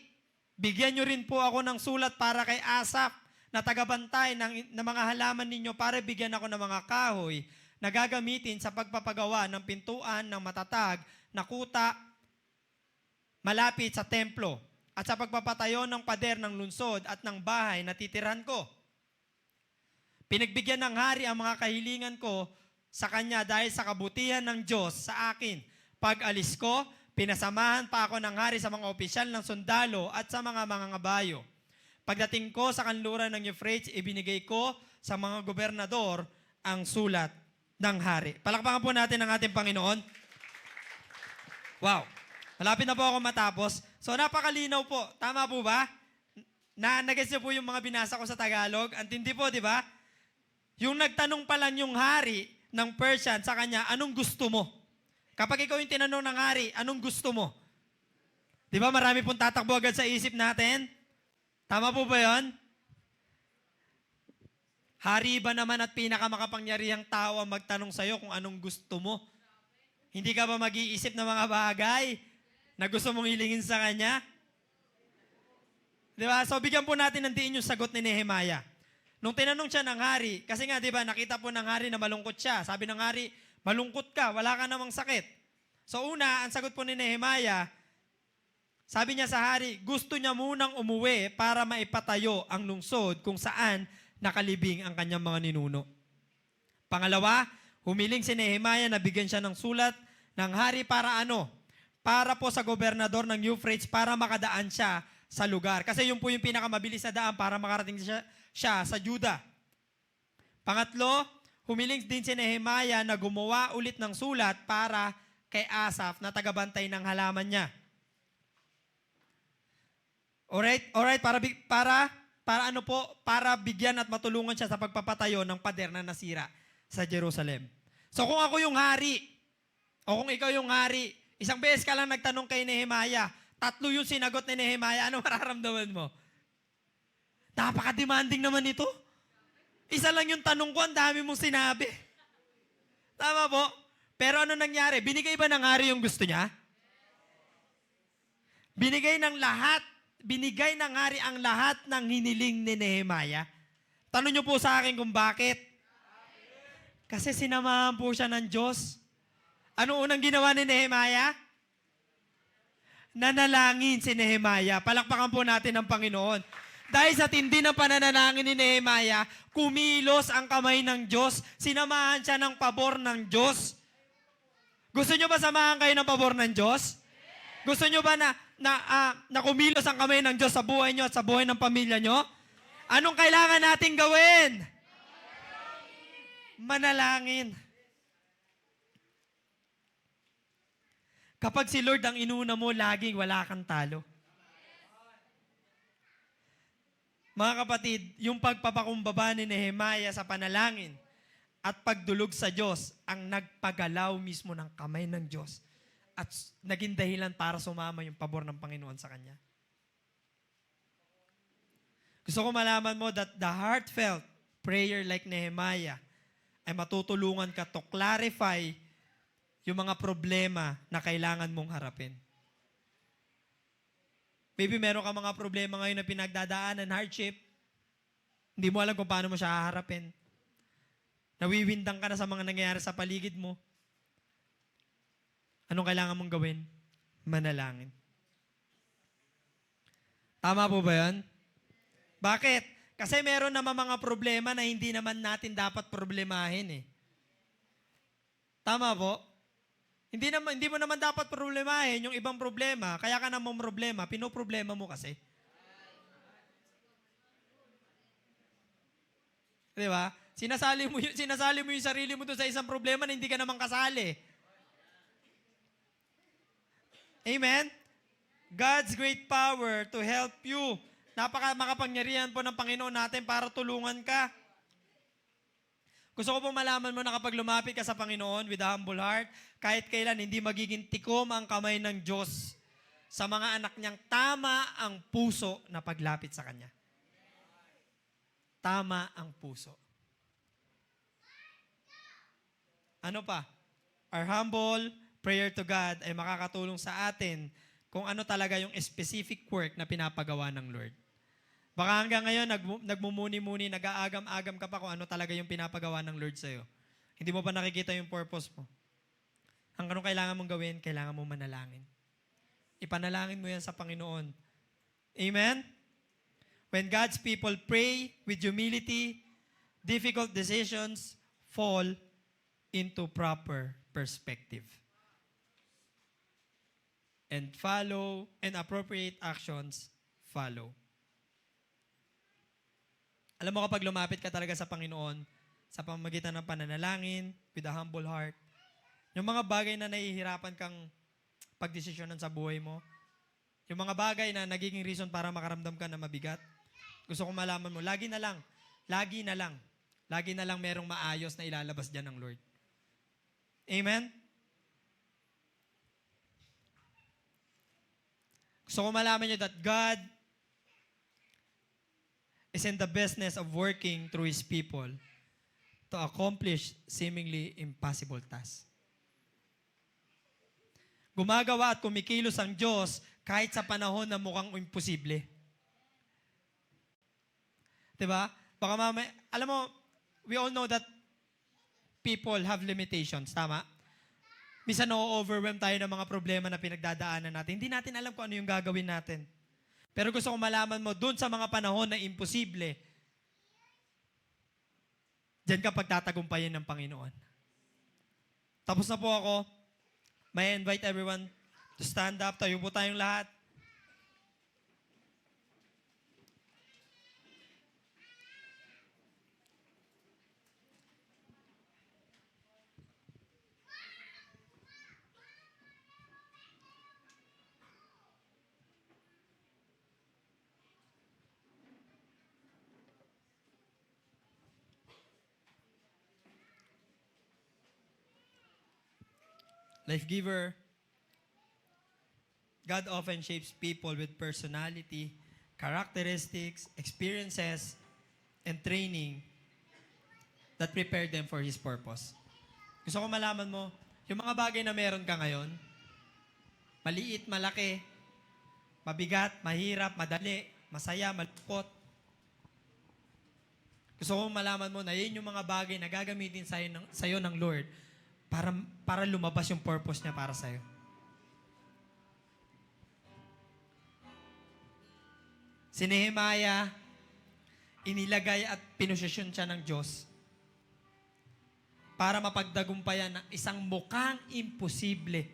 bigyan niyo rin po ako ng sulat para kay Asaph na tagabantay ng mga halaman ninyo para bigyan ako ng mga kahoy na gagamitin sa pagpapagawa ng pintuan ng matatag na kuta malapit sa templo at sa pagpapatayo ng pader ng lungsod at ng bahay na titirhan ko. Pinagbigyan ng hari ang mga kahilingan ko sa kanya dahil sa kabutihan ng Diyos sa akin. Pag-alis ko, pinasamahan pa ako ng hari sa mga opisyal ng sundalo at sa mga mangangabayo. Pagdating ko sa kanluran ng Euphrates, ibinigay ko sa mga gobernador ang sulat ng hari. Palakpakan po natin ang ating Panginoon. Wow. Malapit na po ako matapos. So napakalinaw po. Tama po ba? Nag-gets niyo po yung mga binasa ko sa Tagalog. Antindi po, di ba? Yung nagtanong pa lang yung hari ng Persian sa kanya, anong gusto mo? Kapag ikaw yung tinanong ng hari, anong gusto mo? Di ba marami pong tatakbo agad sa isip natin? Tama po ba yun? Hari ba naman at pinakamakapangyarihang tao ang magtanong sa'yo kung anong gusto mo? Hindi ka ba mag-iisip ng mga bagay na gusto mong hilingin sa kanya? Di ba? So bigyan po natin ng diin yung sagot ni Nehemiah. Nung tinanong siya ng hari, kasi nga di ba nakita po ng hari na malungkot siya. Sabi ng hari, malungkot ka, wala ka namang sakit. So una, ang sagot po ni Nehemiah, Sabi niya sa hari, gusto niya munang umuwi para maipatayo ang lungsod kung saan nakalibing ang kanyang mga ninuno. Pangalawa, humiling si Nehemiah na bigyan siya ng sulat ng hari para ano? Para po sa gobernador ng Euphrates para makadaan siya sa lugar. Kasi yun po yung pinakamabilis na daan para makarating siya sa Juda. Pangatlo, humiling din si Nehemiah na gumawa ulit ng sulat para kay Asaph na tagabantay ng halaman niya. Alright, para ano po, para bigyan at matulungan siya sa pagpapatayo ng pader na nasira sa Jerusalem. So kung ako yung hari, o kung ikaw yung hari, isang beses ka lang nagtanong kay Nehemiah, 3 yung sinagot ni Nehemiah, ano mararamdaman mo? Napaka-demanding naman ito. Isa lang yung tanong ko, ang dami mong sinabi. Tama po? Pero ano nangyari? Binigay ba ng hari yung gusto niya? Binigay ng hari ang lahat ng hiniling ni Nehemiah. Tanong niyo po sa akin kung bakit. Kasi sinamahan po siya ng Diyos. Ano unang ginawa ni Nehemiah? Nanalangin si Nehemiah. Palakpakan po natin ang Panginoon. Dahil sa tindi ng pananalangin ni Nehemiah, kumilos ang kamay ng Diyos. Sinamahan siya ng pabor ng Diyos. Gusto niyo ba samahan kayo ng pabor ng Diyos? Gusto niyo ba na kumilos ang kamay ng Diyos sa buhay niyo at sa buhay ng pamilya niyo? Anong kailangan nating gawin? Manalangin. Kapag si Lord ang inuna mo, laging wala kang talo. Mga kapatid, yung pagpapakumbaba ni Nehemiah sa panalangin at pagdulog sa Diyos ang nagpagalaw mismo ng kamay ng Diyos at naging dahilan para sumama yung pabor ng Panginoon sa kanya. Gusto ko malaman mo that the heartfelt prayer like Nehemiah ay matutulungan ka to clarify yung mga problema na kailangan mong harapin. Maybe meron ka mga problema ngayon na pinagdadaanan, hardship. Hindi mo alam kung paano mo siya haharapin. Nawiwindang ka na sa mga nangyayari sa paligid mo. Anong kailangan mong gawin? Manalangin. Tama po ba yan? Bakit? Kasi meron naman mga problema na hindi naman natin dapat problemahin eh. Tama po? Hindi mo naman dapat problemahin yung ibang problema. Kaya ka naman problema, pinoproblema mo kasi. Di ba? Sinasali mo yung sarili mo doon sa isang problema na hindi ka naman kasali. Amen? God's great power to help you. Makapangyarihan po ng Panginoon natin para tulungan ka. Gusto ko pong malaman mo na kapag lumapit ka sa Panginoon with a humble heart, kahit kailan hindi magiging tikom ang kamay ng Diyos sa mga anak niyang tama ang puso na paglapit sa Kanya. Tama ang puso. Ano pa? Our humble prayer to God ay makakatulong sa atin kung ano talaga yung specific work na pinapagawa ng Lord. Baka hanggang ngayon, nagmumuni-muni, nag-aagam-agam ka pa kung ano talaga yung pinapagawa ng Lord sa'yo. Hindi mo pa nakikita yung purpose mo. Ang anong kailangan mong gawin, kailangan mo manalangin. Ipanalangin mo yan sa Panginoon. Amen? When God's people pray with humility, difficult decisions fall into proper perspective. And appropriate actions follow. Alam mo kapag lumapit ka talaga sa Panginoon, sa pamamagitan ng pananalangin, with a humble heart, yung mga bagay na nahihirapan kang pagdesisyonan sa buhay mo, yung mga bagay na nagiging reason para makaramdam ka na mabigat, gusto kong malaman mo, lagi na lang merong maayos na ilalabas dyan ng Lord. Amen? Gusto ko malaman nyo that God is in the business of working through His people to accomplish seemingly impossible tasks. Gumagawa at kumikilos ang Diyos kahit sa panahon na mukhang imposible. Diba? Baka alam mo, we all know that people have limitations, tama? Minsan na-overwhelm tayo ng mga problema na pinagdadaanan natin. Hindi natin alam kung ano yung gagawin natin. Pero gusto kong malaman mo, dun sa mga panahon na imposible, diyan ka pagtatagumpayin ng Panginoon. Tapos na po ako. May invite everyone to stand up. Tayo po tayong lahat. Life giver, God often shapes people with personality, characteristics, experiences, and training that prepare them for His purpose. Gusto ko malaman mo, yung mga bagay na meron ka ngayon, maliit, malaki, mabigat, mahirap, madali, masaya, malungkot. Gusto ko malaman mo na yun yung mga bagay na gagamitin sa'yo ng Lord para lumabas yung purpose niya para sa'yo. Si Nehemiah, inilagay at pinosisyon siya ng Diyos para mapagdagumpayan ng isang mukhang imposible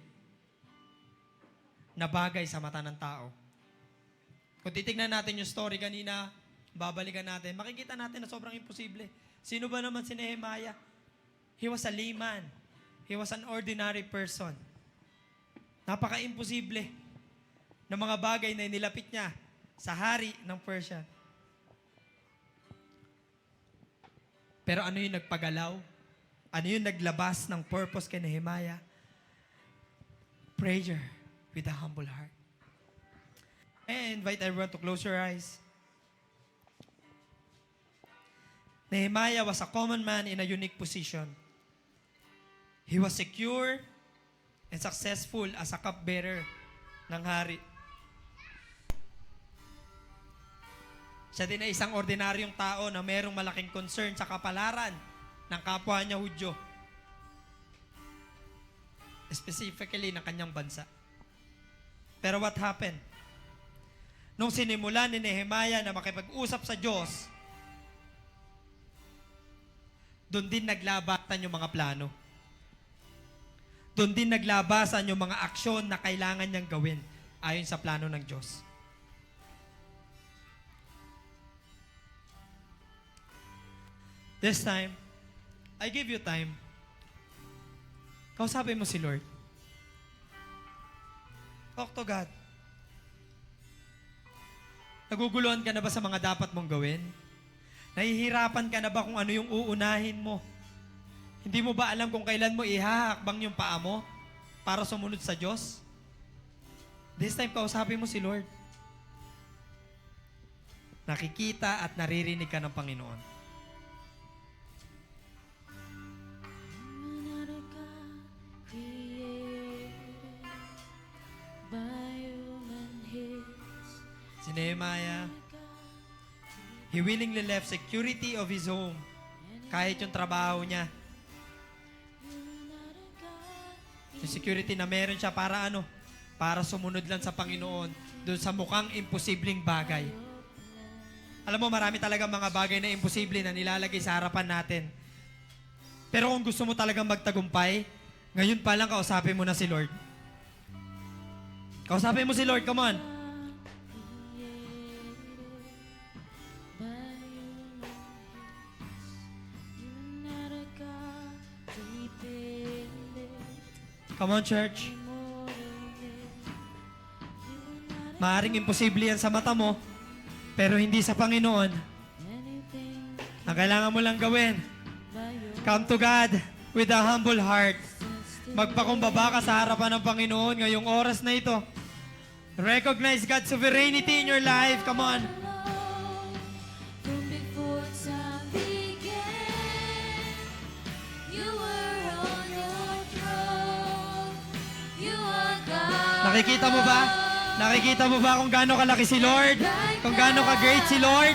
na bagay sa mata ng tao. Kung titignan natin yung story kanina, babalikan natin, makikita natin na sobrang imposible. Sino ba naman si Nehemiah? He was a layman. He was an ordinary person. Napaka-imposible ng mga bagay na inilapit niya sa hari ng Persia. Pero ano yung nagpagalaw? Ano yung naglabas ng purpose kay Nehemiah? Prayer with a humble heart. I invite everyone to close your eyes. Nehemiah was a common man in a unique position. He was secure and successful as a cupbearer ng hari. Siya din ay isang ordinaryong tao na mayroong malaking concern sa kapalaran ng kapwa niya Hudyo. Specifically ng kanyang bansa. Pero what happened? Nung sinimulan ni Nehemiah na makipag-usap sa Diyos, doon din naglabatan yung mga plano. Doon din naglabasan yung mga aksyon na kailangan niyang gawin ayon sa plano ng Diyos. This time, I give you time. Kausapin mo si Lord. Talk to God. Naguguluhan ka na ba sa mga dapat mong gawin? Nahihirapan ka na ba kung ano yung uunahin mo? Hindi mo ba alam kung kailan mo ihahakbang yung paa mo para sumunod sa Diyos? This time, kausapin mo si Lord. Nakikita at naririnig ka ng Panginoon. Si Nehemiah, he willingly left security of his home kahit yung trabaho niya. Yung security na meron siya para ano? Para sumunod lang sa Panginoon doon sa mukhang imposibleng bagay. Alam mo, marami talaga mga bagay na imposible na nilalagay sa harapan natin. Pero kung gusto mo talagang magtagumpay, ngayon pa lang kausapin mo na si Lord. Kausapin mo si Lord, come on. Come on, church. Maaring imposible yan sa mata mo, pero hindi sa Panginoon. Ang kailangan mo lang gawin, come to God with a humble heart. Magpakumbaba ka sa harapan ng Panginoon ngayong oras na ito. Recognize God's sovereignty in your life. Come on. Nakikita mo ba? Nakikita mo ba kung gaano kalaki si Lord? Kung gaano ka-great si Lord?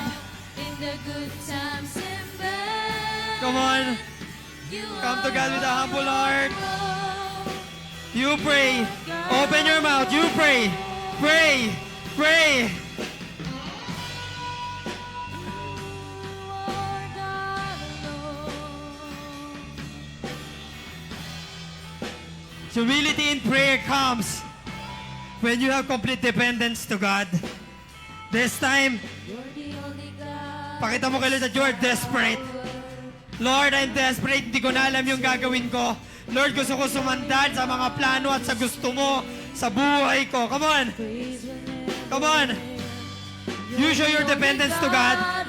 Come on. Come to God with a humble heart. You pray. Open your mouth. You pray. Pray. Pray. Humility in prayer comes when you have complete dependence to God. This time, pakita mo kay Lord that you are desperate. Lord, I'm desperate. Hindi ko na alam yung gagawin ko. Lord, gusto ko sumandal sa mga plano at sa gusto mo sa buhay ko. Come on. Come on. You show your dependence to God.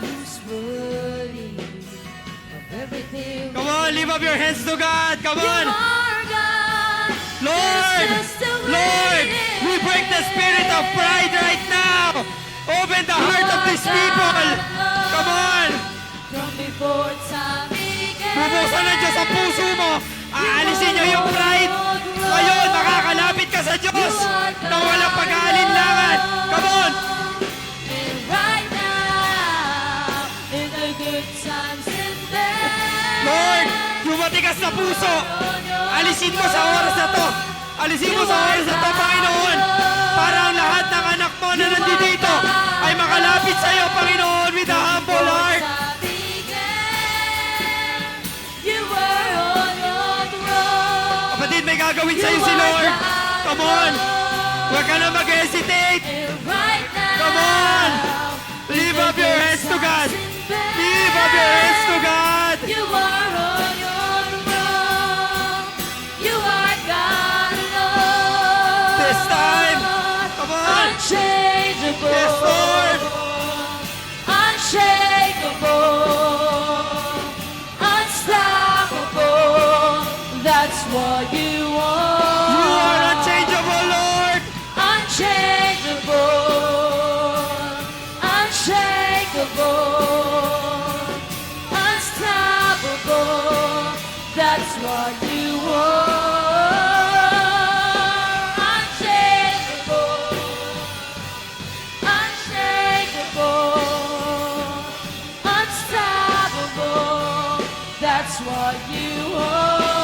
Come on, lift up your hands to God. Come on. Lord, Lord, we break the spirit of pride right now. Open the heart of these people. Come on. Bubuksan ng Diyos ang puso mo. Aalisin niyo yung pride. Ngayon, makakalapit ka sa Diyos na walang pag-aalinlangan. Come on. Lord, yung matigas na puso, alisin mo sa oras na to. Alisin mo sa oras na to, Panginoon. Para ang lahat ng anak mo na nandito ay makalapit sa iyo, Panginoon, with a humble heart. Kapatid, may gagawin sa iyo si Lord. Come on. Huwag ka na mag-hesitate. Come on. Lift up your hands to God. Lift up your hands to God. You are on your throne. You are God alone. This time. Come on. Unchangeable. Yes, Lord. Unshakable. Unstoppable. That's what you are. You are unchangeable, Lord. Unchangeable. Unshakable. Unstoppable. That's what you are. Unchangeable. Unshakable. Unstoppable. That's what you are.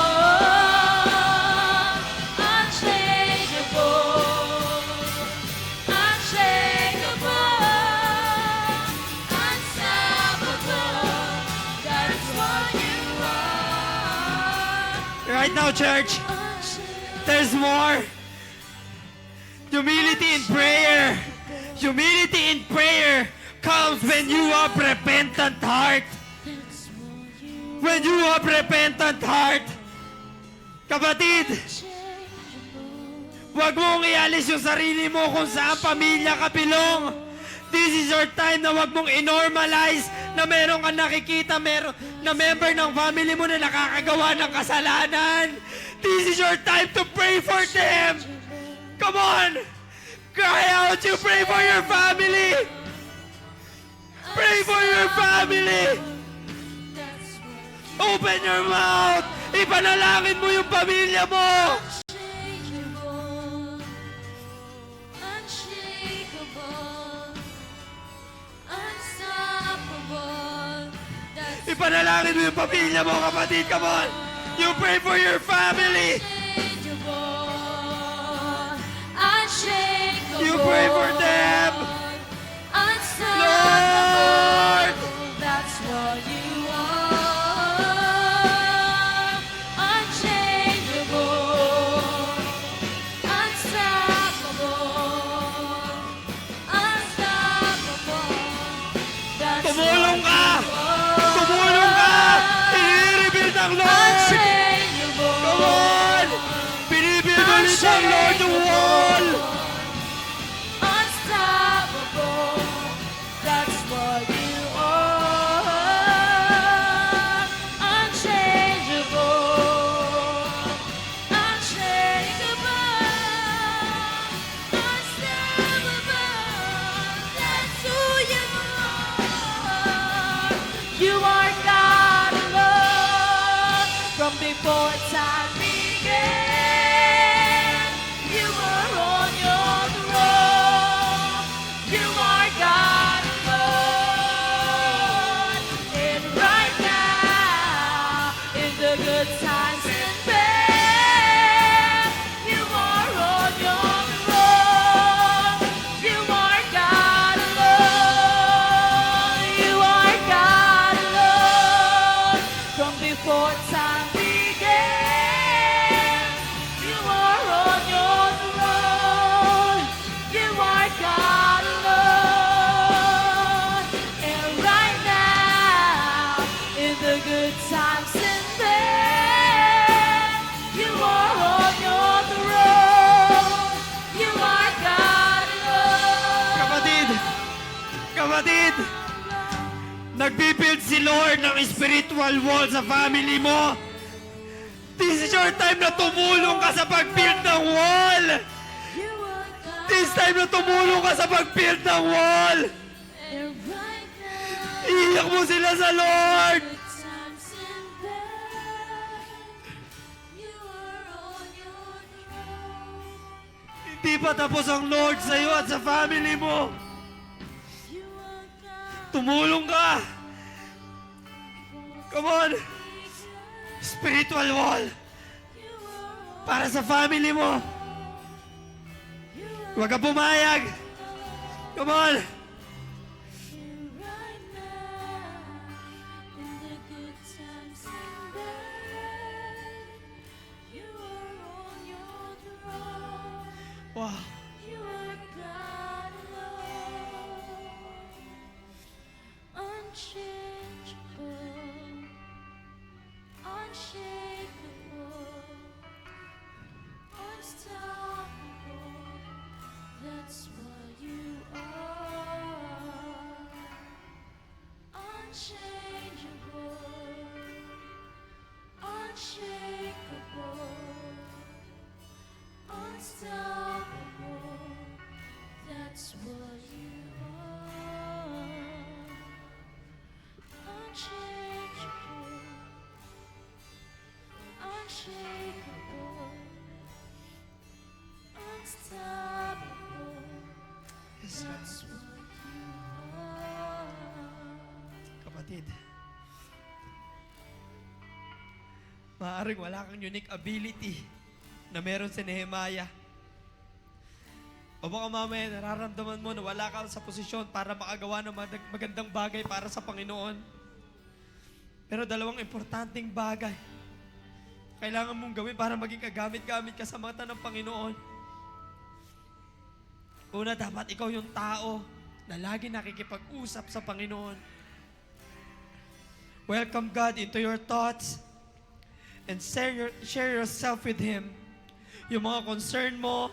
Unchangeable. Unshakable. Unstoppable. That's what you are. Right now, church, there's more. Humility in prayer. Humility in prayer comes when you have repentant heart. When you have repentant heart. Kapatid, wag mong ialis yung sarili mo kung saan pamilya ka bilong. This is your time na wag mong inormalize na meron kang nakikita, meron na member ng family mo na nakakagawa ng kasalanan. This is your time to pray for them. Come on! Cry out, you pray for your family! Pray for your family! Open your mouth! Ipanalangin mo yung pamilya mo! Unchangeable, unshakable, unstoppable. That's Ipanalangin mo yung pamilya mo, kapatid. Come on! You pray for your family! unchangeable, unshakable. You pray for them! Unstoppable. Lord! That's what you are. Unchangeable. Unstoppable. Unstoppable. That's Tumulong what ka! you are. Tumulong ka! I-rebuild ng Lord! Unchangeable. Come on! Binibuild ulit ng Lord yung wall! Unstoppable. That's what you are. Unchangeable. Unshakable. Unstoppable. That's who you are. You are God alone. From before time began, you were on your throne. You are God alone. And right now, in the good times and bad, you Nagbibuild si Lord ng spiritual wall sa family mo. This is your time na tumulong ka sa pag-build ng wall. You are God. This time na tumulong ka sa pag-build ng wall. And right now, Iiyak mo sila sa Lord. good times and bad, you are on your throne. Hindi pa tapos ang Lord sa iyo at sa family mo. You are God. Tumulong ka. Come on. Spiritual wall. You are Para sa family mo. Huwag ka pumayag. Come on. you right now. In the good times and bad, you are on your throne. Wow. You are God alone, unchangeable, unshakable, unstoppable. That's what you are. Unchangeable, unshakable, unstoppable. That's what you are. Unchangeable, unshakable, unstoppable. Yes, Lord. That's what you are. Kapatid. Maaaring wala kang unique ability na meron si Nehemiah. O baka mamaya nararamdaman mo na wala ka sa posisyon para makagawa ng magandang bagay para sa Panginoon. Pero dalawang importanteng bagay kailangan mong gawin para maging kagamit-gamit ka sa mata ng Panginoon. Una, dapat ikaw yung tao na lagi nakikipag-usap sa Panginoon. Welcome God into your thoughts and share yourself with Him. Yung mga concern mo,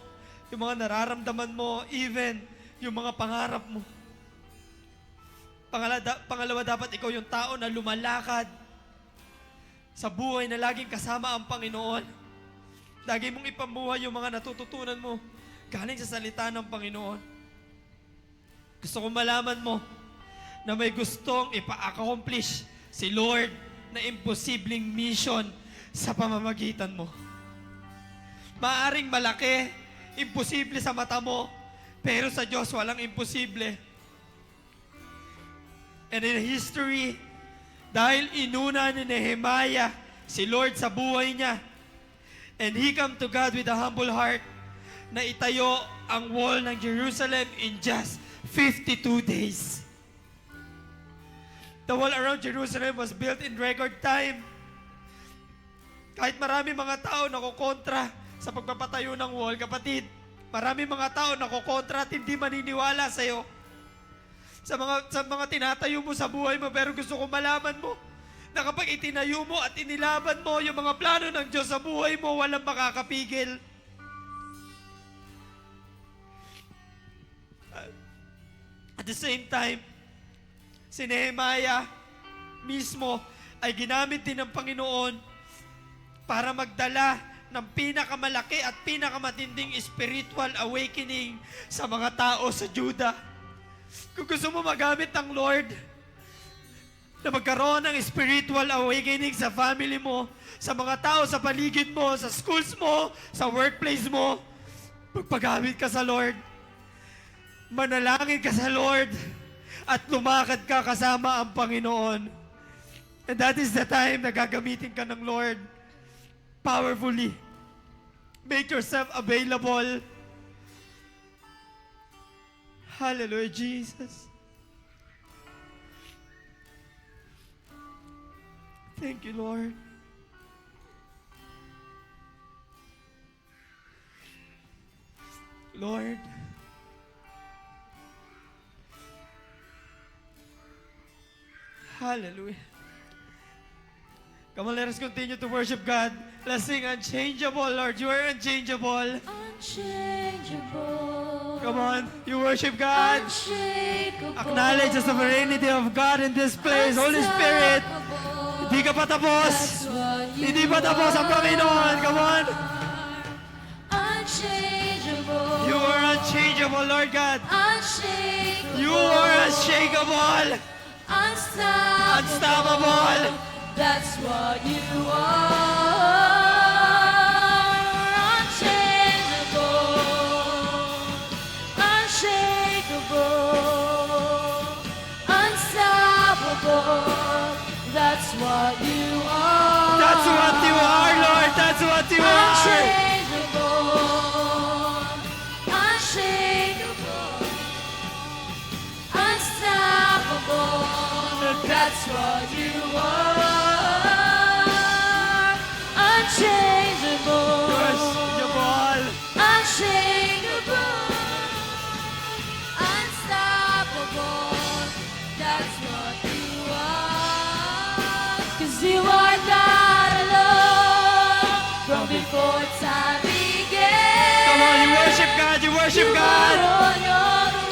yung mga nararamdaman mo, even yung mga pangarap mo. Pangalawa, dapat ikaw yung tao na lumalakad sa buhay na laging kasama ang Panginoon. Lagi mong ipamuhay yung mga natututunan mo galing sa salita ng Panginoon. Gusto kong malaman mo na may gustong ipa-accomplish si Lord na imposibleng mission sa pamamagitan mo. Maaring malaki, imposible sa mata mo, pero sa Diyos walang imposible. And in history, dahil inuna ni Nehemiah si Lord sa buhay niya, and he come to God with a humble heart, na itayo ang wall ng Jerusalem in just 52 days. The wall around Jerusalem was built in record time. Kahit marami mga tao nakokontra sa pagpapatayo ng wall, kapatid, marami mga tao nakokontra at hindi maniniwala sa'yo. Sa mga tinatayo mo sa buhay mo, pero gusto ko malaman mo na kapag itinayo mo at inilaban mo yung mga plano ng Diyos sa buhay mo, walang makakapigil. At the same time, si Nehemiah mismo ay ginamit din ng Panginoon para magdala ng pinakamalaki at pinakamatinding spiritual awakening sa mga tao sa Judah. Kung gusto mo magamit ng Lord na magkaroon ng spiritual awakening sa family mo, sa mga tao sa paligid mo, sa schools mo, sa workplace mo, magpagamit ka sa Lord. Manalangin ka sa Lord at lumakad ka kasama ang Panginoon. And that is the time na gagamitin ka ng Lord powerfully. Make yourself available. Hallelujah, Jesus. Thank you, Lord. Lord, hallelujah. Come on, let us continue to worship God. Let's sing unchangeable, Lord. You are unchangeable. Unchangeable, Come on, you worship God. Unshakable. Acknowledge the sovereignty of God in this place. Holy Spirit, Unstoppable. hindi ka pa tapos. That's what you Hindi pa tapos ang Panginoon. Come on. Unchangeable. You are unchangeable, Lord God. Unshakable. You are unshakable. Unstoppable. That's what you are. Unchangeable. Unshakable. Unstoppable. That's what you are. That's what you are, Lord. That's what you are. Unchangeable. Unshakable. Unstoppable. That's what you are. Unchangeable. Unshakable. Unshakable. Unstoppable. That's what you are. 'Cause you are God alone. From before time began. Come on, you worship God. You worship God.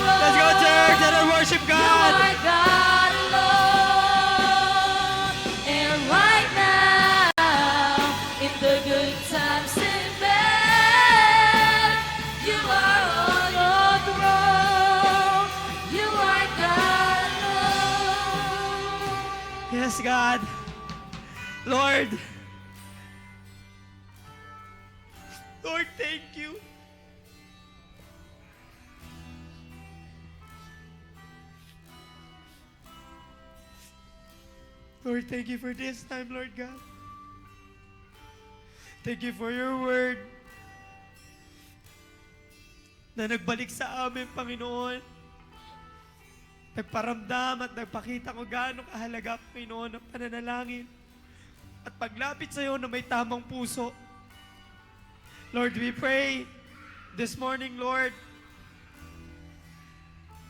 Let's go, church. Let us worship You God. are God alone. And right now, in the good times and bad, you are on your throne. You are God alone. Yes, God. Lord. Lord, thank you. Lord, thank you for this time, Lord God. Thank you for your word na nagbalik sa amin, Panginoon. Nagparamdam at nagpakita ko gaano kahalaga, Panginoon, ang pananalangin at paglapit sa iyo na may tamang puso. Lord, we pray this morning, Lord,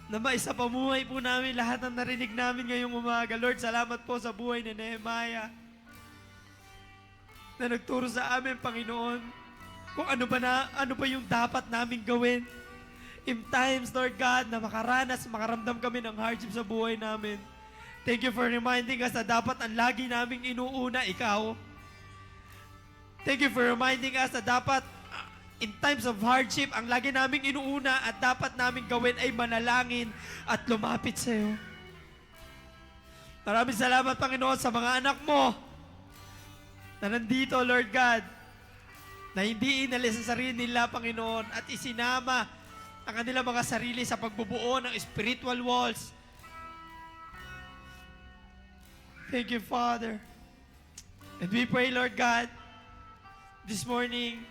na maisapamuhay po namin lahat ng narinig namin ngayong umaga. Lord, salamat po sa buhay ni Nehemiah na nagturo sa amin, Panginoon, kung ano ba yung dapat namin gawin in times, Lord God, na makaramdam kami ng hardship sa buhay namin. Thank you for reminding us na dapat ang lagi naming inuuna, ikaw. Thank you for reminding us na dapat in times of hardship, ang lagi naming inuuna at dapat naming gawin ay manalangin at lumapit sa iyo. Maraming salamat, Panginoon, sa mga anak mo na nandito, Lord God, na hindi inalis ang sarili nila, Panginoon, at isinama ang kanilang mga sarili sa pagbubuo ng spiritual walls. Thank you, Father. And we pray, Lord God, this morning,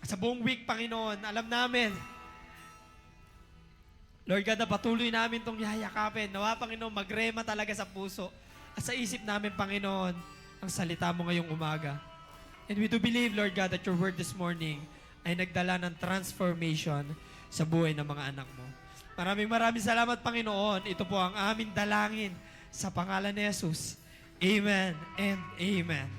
sa buong week, Panginoon, alam namin, Lord God, na patuloy namin itong yayakapin. Nawa, Panginoon, magrema talaga sa puso at sa isip namin, Panginoon, ang salita mo ngayong umaga. And we do believe, Lord God, that your word this morning ay nagdala ng transformation sa buhay ng mga anak mo. Maraming salamat, Panginoon. Ito po ang aming dalangin sa pangalan ni Jesus. Amen and amen.